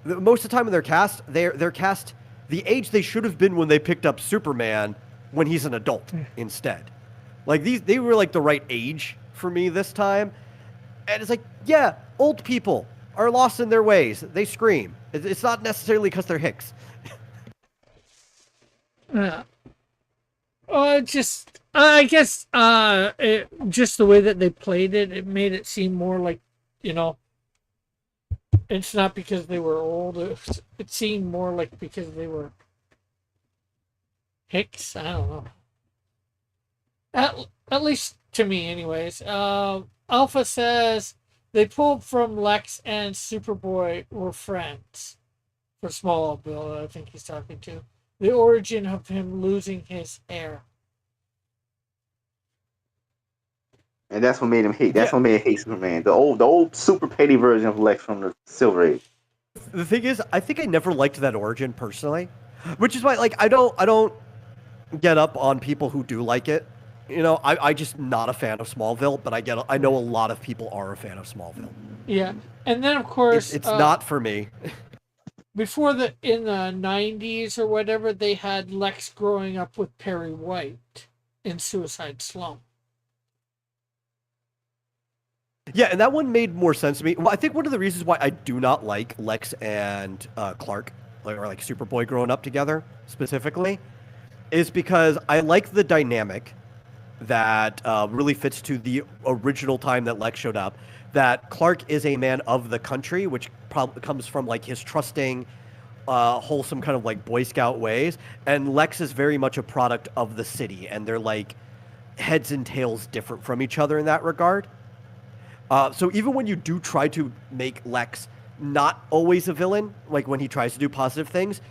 most of the time in their cast, they're cast the age they should have been when they picked up Superman when he's an adult instead. Like they were like the right age for me this time. And it's like, yeah, old people are lost in their ways. They scream. It's not necessarily because they're Hicks. Yeah. Just I guess just the way that they played it, it made it seem more like, you know, it's not because they were old. It seemed more like because they were Hicks. I don't know. At least to me, anyways. Alpha says they pulled from Lex and Superboy were friends for Smallville. I think he's talking to the origin of him losing his hair. And that's what made him hate. That's Yeah. what made him hate Superman. The old super petty version of Lex from the Silver Age. The thing is, I think I never liked that origin personally, which is why, like, I don't get up on people who do like it. You know, I just not a fan of Smallville, but I know a lot of people are a fan of Smallville. Yeah, and then of course It's not for me. Before in the 90s or whatever, they had Lex growing up with Perry White in Suicide Slum. Yeah, and that one made more sense to me. Well, I think one of the reasons why I do not like Lex and Clark, or like Superboy growing up together specifically, is because I like the dynamic that really fits to the original time that Lex showed up. That Clark is a man of the country, which probably comes from like his trusting, wholesome kind of like Boy Scout ways, and Lex is very much a product of the city, and they're like heads and tails different from each other in that regard. So even when you do try to make Lex not always a villain, like when he tries to do positive things,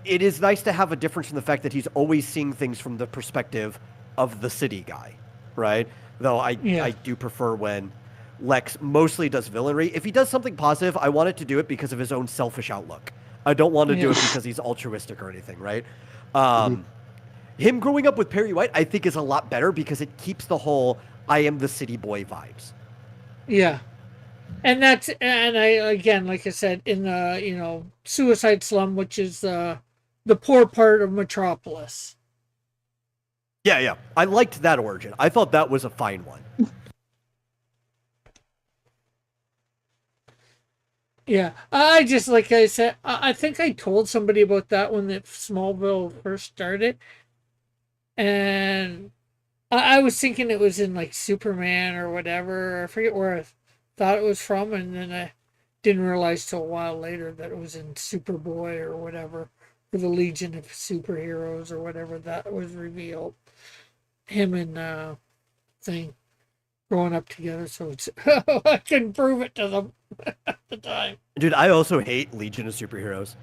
it is nice to have a difference in the fact that he's always seeing things from the perspective of the city guy, right? Though I do prefer when Lex mostly does villainry. If he does something positive, I want it to do it because of his own selfish outlook. I don't want to do it because he's altruistic or anything, right? Him growing up with Perry White, I think, is a lot better because it keeps the whole I am the city boy vibes. Yeah. And I again, like I said, in the, Suicide Slum, which is the poor part of Metropolis. Yeah. I liked that origin. I thought that was a fine one. Yeah. I just, like I said, I think I told somebody about that when the Smallville first started. And I was thinking it was in like Superman or whatever. I forget where I thought it was from, and then I didn't realize till a while later that it was in Superboy or whatever, for the Legion of Superheroes or whatever that was revealed. Him and thing growing up together, so it's I couldn't prove it to them at the time. Dude, I also hate Legion of Superheroes.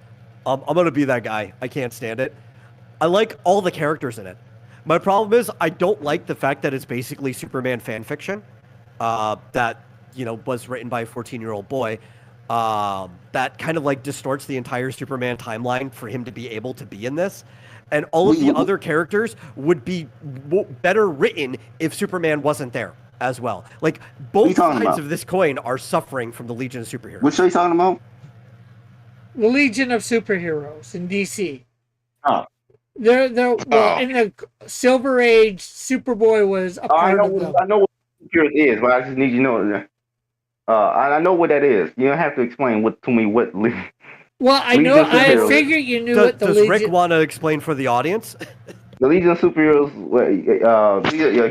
I'm gonna be that guy. I can't stand it. I like all the characters in it. My problem is I don't like the fact that it's basically Superman fan fiction that, was written by a 14-year-old boy. That kind of like distorts the entire Superman timeline for him to be able to be in this. And all of the other characters would be better written if Superman wasn't there as well. Like, both sides of this coin are suffering from the Legion of Superheroes. What show are you talking about? The Legion of Superheroes in DC. Oh. They're well, in the Silver Age, Superboy was a part of them. I know what Superheroes is, but I just need you to know. I know what that is. You don't have to explain to me what. Well, I know. I figured you knew what the Legion. Does Rick want to explain for the audience? The Legion of Superheroes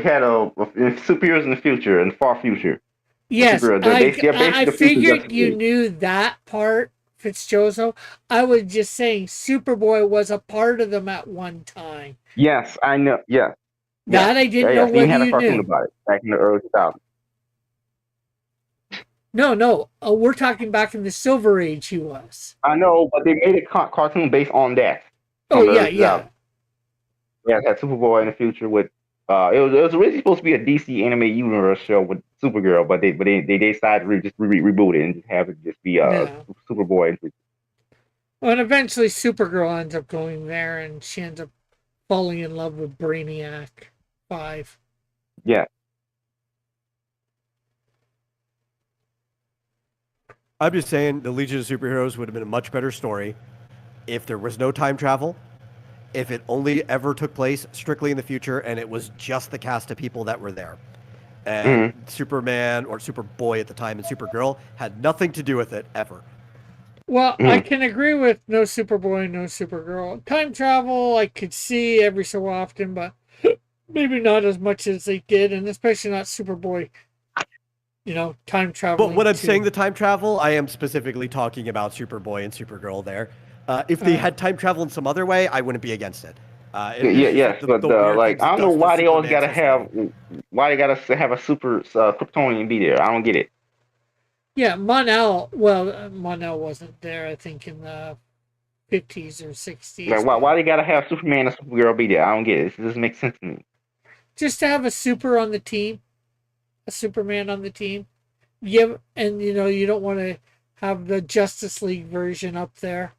had superheroes in the future, in the far future. Yes, I figured you knew that part, Fitzjoso. I was just saying Superboy was a part of them at one time. Yes, I know. Yeah. That I didn't know whether you knew. About it back in the early 2000s. No. We're talking back in the Silver Age. He was. I know, but they made a cartoon based on that. Yeah. Yeah, it had Superboy in the future with. It was originally supposed to be a DC animated universe show with Supergirl, but they decided to just reboot it and just have it just be Superboy. Well, and eventually Supergirl ends up going there, and she ends up falling in love with Brainiac 5. Yeah. I'm just saying the Legion of Superheroes would have been a much better story if there was no time travel, if it only ever took place strictly in the future, and it was just the cast of people that were there. And Mm-hmm. Superman or Superboy at the time and Supergirl had nothing to do with it ever. Well, I Mm-hmm. can agree with no Superboy, no Supergirl. Time travel, I could see every so often, but maybe not as much as they did, and especially not Superboy. Time But traveling when I'm saying too. the time travel, I am specifically talking about Superboy and Supergirl there. If they Uh, had time travel in some other way, I wouldn't be against it. Yeah, It's like yes, but the weird like things I it don't know does to why they always Superman's gotta history. have a super Kryptonian be there. I don't get it. yeah, Mon-El. Well, Mon-El wasn't there. I think in the 50s or 60s, Like but why they gotta have Superman and Supergirl be there? I don't get it. It doesn't make sense to me. just to have a super on the team, a Superman on the team. Yeah, and you don't want to have the Justice League version up there.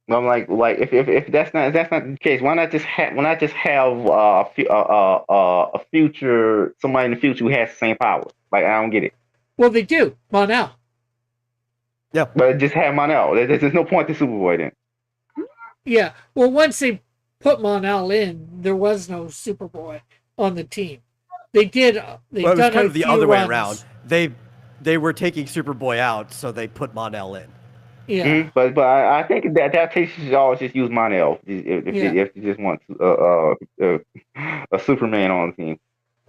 I'm like if that's not the case, why not just have a future somebody in the future who has the same powers? Like I don't get it. Well, they do. Mon-El. Yeah. But just have Monel. There's no point to Superboy then. Yeah. Well, once they put Mon-El in, there was no Superboy on the team. They did. They Well, it was done kind a of the few other way around. runs. They were taking Superboy out, so they put Mon-El in. Yeah. Mm-hmm. But I think that adaptation should always just use Monel Yeah. if you just want a Superman on the team.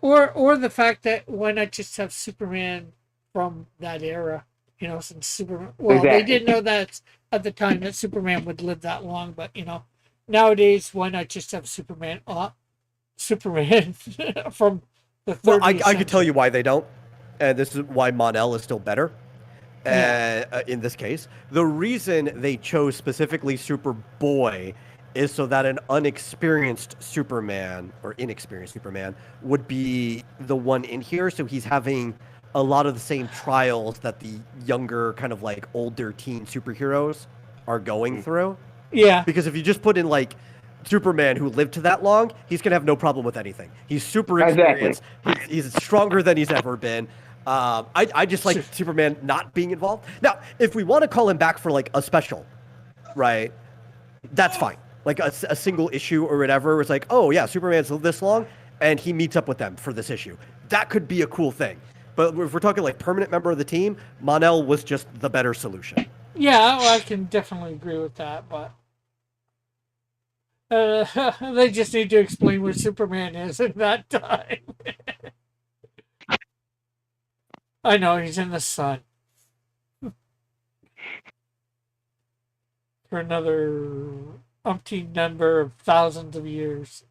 Or the fact that why not just have Superman from that era? Since Superman. Well, they Exactly. didn't know that at the time that Superman would live that long, but nowadays why not just have Superman? Superman from the Well, 30th I could tell century. you why they don't, and this is why Mon-El is still better. Yeah. In this case, the reason they chose specifically Superboy is so that an unexperienced Superman or inexperienced Superman would be the one in here. So he's having a lot of the same trials that the younger, kind of like older teen superheroes are going through. Yeah. Because if you just put in like Superman who lived to that long, he's gonna have no problem with anything. He's super Exactly. experienced. He's stronger than he's ever been. I just like Sure. Superman not being involved. Now, if we want to call him back for like a special, right? That's fine. Like a single issue or whatever. Where it's like, oh yeah, Superman's lived this long, and he meets up with them for this issue. That could be a cool thing. But if we're talking like permanent member of the team, Mon-El was just the better solution. Yeah, well, I can definitely agree with that, but they just need to explain where Superman is at that time. I know he's in the sun for another umpteen number of thousands of years.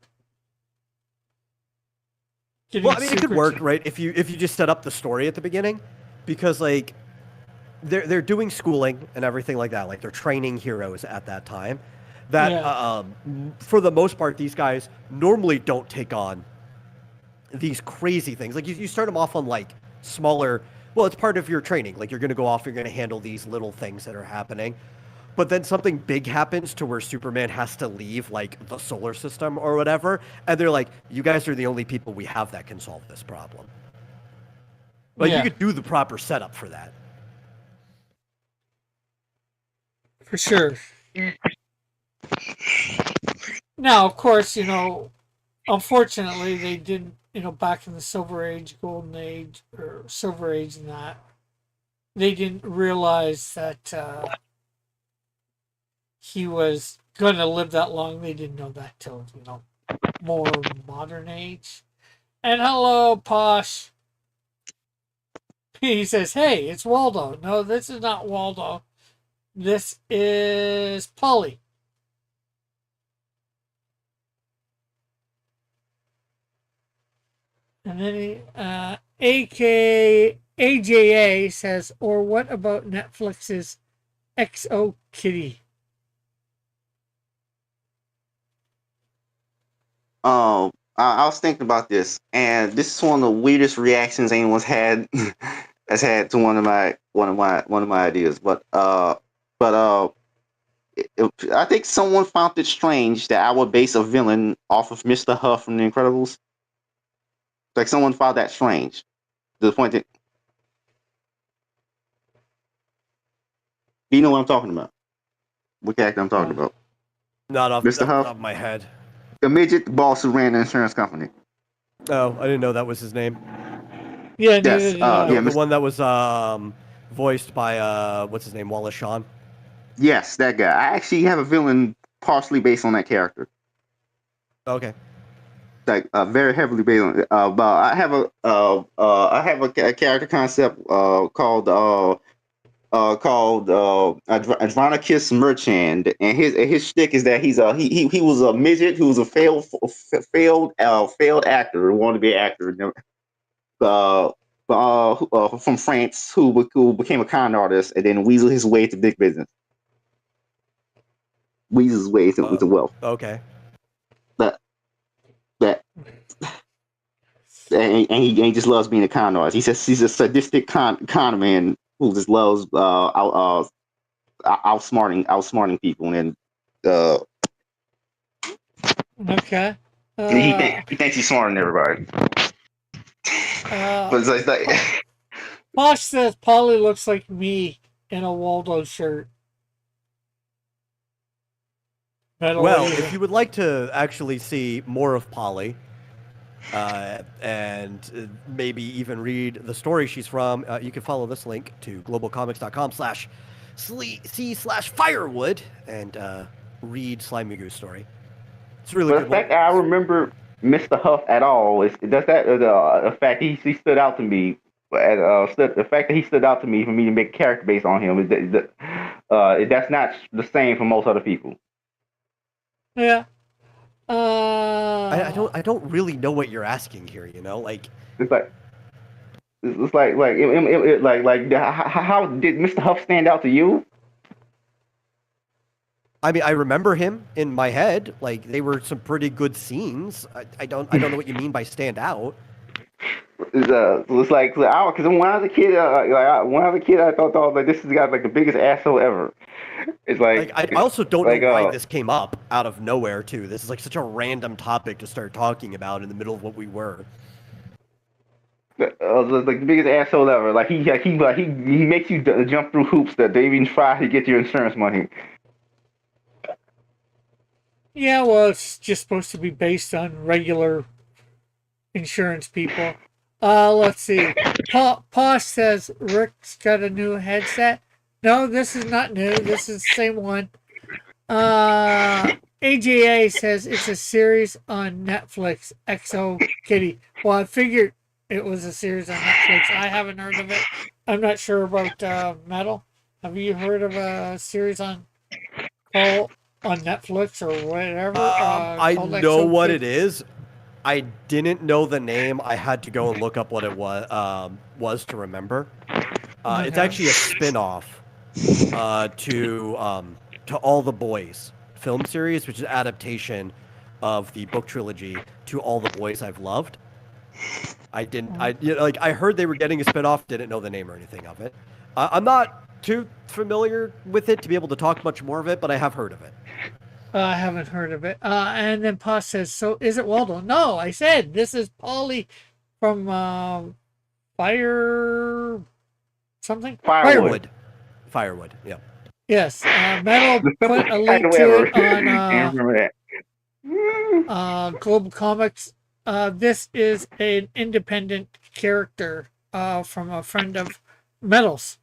Well, Getting I mean, it could super. work, right? If you just set up the story at the beginning, because like they're doing schooling and everything like that, like they're training heroes at that time. That Yeah. for the most part, these guys normally don't take on these crazy things. Like you start them off on like smaller. Well, it's part of your training. Like you're going to go off, you're going to handle these little things that are happening. But then something big happens to where Superman has to leave, like the solar system or whatever, and they're like, "You guys are the only people we have that can solve this problem." Like you Yeah, could do the proper setup for that. for sure. Now, of course, unfortunately, they didn't, back in the Silver Age, Golden Age, or Silver Age and that, they didn't realize that he was going to live that long. They didn't know that till, more modern age. And hello, Posh. He says, hey, it's Waldo. No, this is not Waldo. This is Polly. And then AJA says, or what about Netflix's XO Kitty? I was thinking about this, and this is one of the weirdest reactions anyone's had has had to one of my ideas. But I think someone found it strange that I would base a villain off of Mister Huff from The Incredibles. Like someone found that strange to the point that You know what I'm talking about? What character I'm talking about? Not off Mr. the top Huff, of my head. the midget, the boss who ran the insurance company. Oh, I didn't know that was his name. Yeah, neither Yes. did I. Yeah. The one that was voiced by what's his name, Wallace Shawn. Yes, that guy. I actually have a villain partially based on that character. Okay. Like very heavily based on. But I have a character concept called Adronicus Merchant, and his shtick is that he was a midget who was a failed actor, who wanted to be an actor, from France, who became a con artist and then weasel his way to big business, weasel his way into wealth. Okay. That that and he just loves being a con artist. He's a sadistic con man who just loves outsmarting people, and uh, Okay. he thinks he's smarter than everybody. But it's like Posh says Polly looks like me in a Waldo shirt. Well, if you would like to actually see more of Polly, and maybe even read the story she's from, you can follow this link to globalcomics.com/c/firewood and read Slimy Goose story. It's a really but good the fact one. that I remember Mr. Huff at all is does that the fact he stood out to me. The fact that he stood out to me for me to make a character based on him that's not the same for most other people. Yeah. I don't really know what you're asking here. You know, like It's like how did Mr. Huff stand out to you? I mean, I remember him in my head. Like they were some pretty good scenes. I don't know what you mean by stand out. It's like because when I was a kid, I thought like this is got like the biggest asshole ever. It's like I also don't like, know why this came up out of nowhere too. This is like such a random topic to start talking about in the middle of what we were. like the biggest asshole ever. Like he makes you jump through hoops that they even try to get your insurance money. Yeah, well, it's just supposed to be based on regular insurance people. Let's see. Posh says Rick's got a new headset. No, this is not new. This is the same one. AJA says it's a series on Netflix. Exo Kitty. Well, I figured it was a series on Netflix. I haven't heard of it. I'm not sure about Metal. Have you heard of a series on Netflix or whatever? I called know Exo what Kitty? it is. I didn't know the name. I had to go and look up what it was to remember. It's actually a spin-off to All the Boys film series, which is an adaptation of the book trilogy To All the Boys I've Loved. I heard they were getting a spin-off, didn't know the name or anything of it. I'm not too familiar with it to be able to talk much more of it, but I have heard of it. I haven't heard of it. And then Posh says, so is it Waldo? No, I said this is Polly from Fire something? Firewood. Firewood, yeah. Yes. Metal put a link to it on Global Comics. This is an independent character from a friend of Metal's.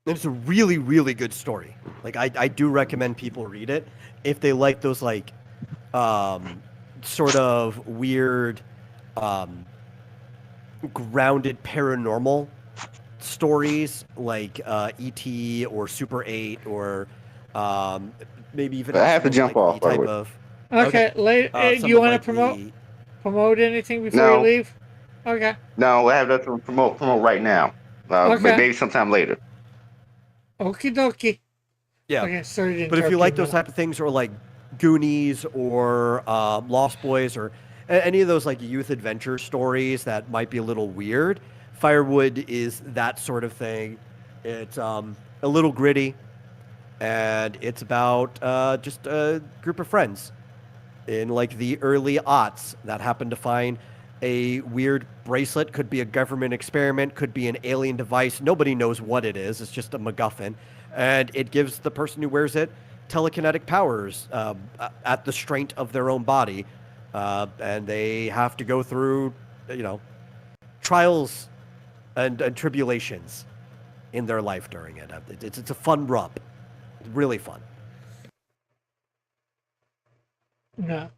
And it's a really, really good story. Like I do recommend people read it if they like those like sort of weird grounded paranormal stories like E.T. or Super 8 or maybe even I have to jump off. type of Okay, do you want to promote anything before you leave? Okay. No, I have that to promote right now. Maybe sometime later. Okie dokie. Yeah. Okay, sorry to but if you like those Metal. type of things, or like Goonies or Lost Boys or any of those like youth adventure stories that might be a little weird, Firewood is that sort of thing. It's a little gritty, and it's about just a group of friends in like the early aughts that happened to find a weird bracelet, could be a government experiment, could be an alien device. Nobody knows what it is. It's just a MacGuffin. And it gives the person who wears it telekinetic powers at the strength of their own body. And they have to go through, trials and tribulations in their life during it. It's a fun rub. Really fun. No.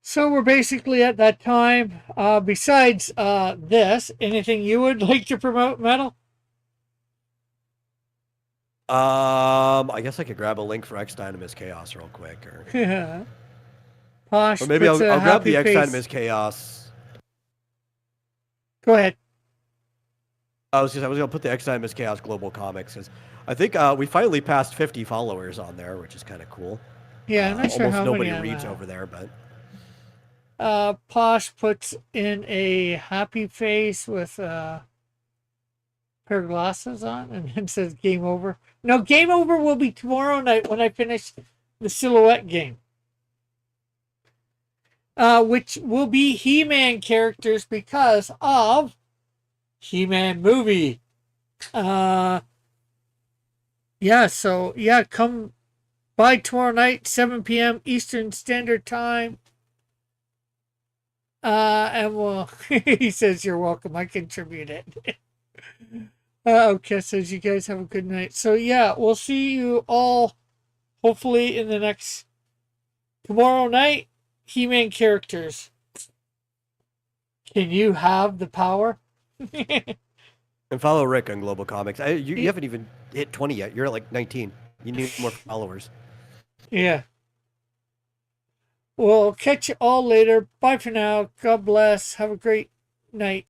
So we're basically at that time. Besides this, anything you would like to promote, Metal? I guess I could grab a link for X Dynamis Chaos real quick, Posh or maybe puts I'll a grab the happy X face. Dynamis Chaos. Go ahead. I was gonna put the X Dynamis Chaos Global Comics because I think we finally passed 50 followers on there, which is kind of cool. Yeah, I'm not sure almost how nobody many reads over there, but Posh puts in a happy face with a pair of glasses on and then says game over. No, game over will be tomorrow night when I finish the Silhouette game. Which will be He-Man characters because of He-Man movie. Come by tomorrow night, 7 p.m. Eastern Standard Time. And we'll, he says, you're welcome. I contributed. Okay, says you guys have a good night. So, yeah, we'll see you all hopefully in the next tomorrow night. He-Man characters. Can you have the power? and follow Rick on Global Comics. You haven't even hit 20 yet. You're at like 19. You need more followers. Yeah. We'll catch you all later. Bye for now. God bless. Have a great night.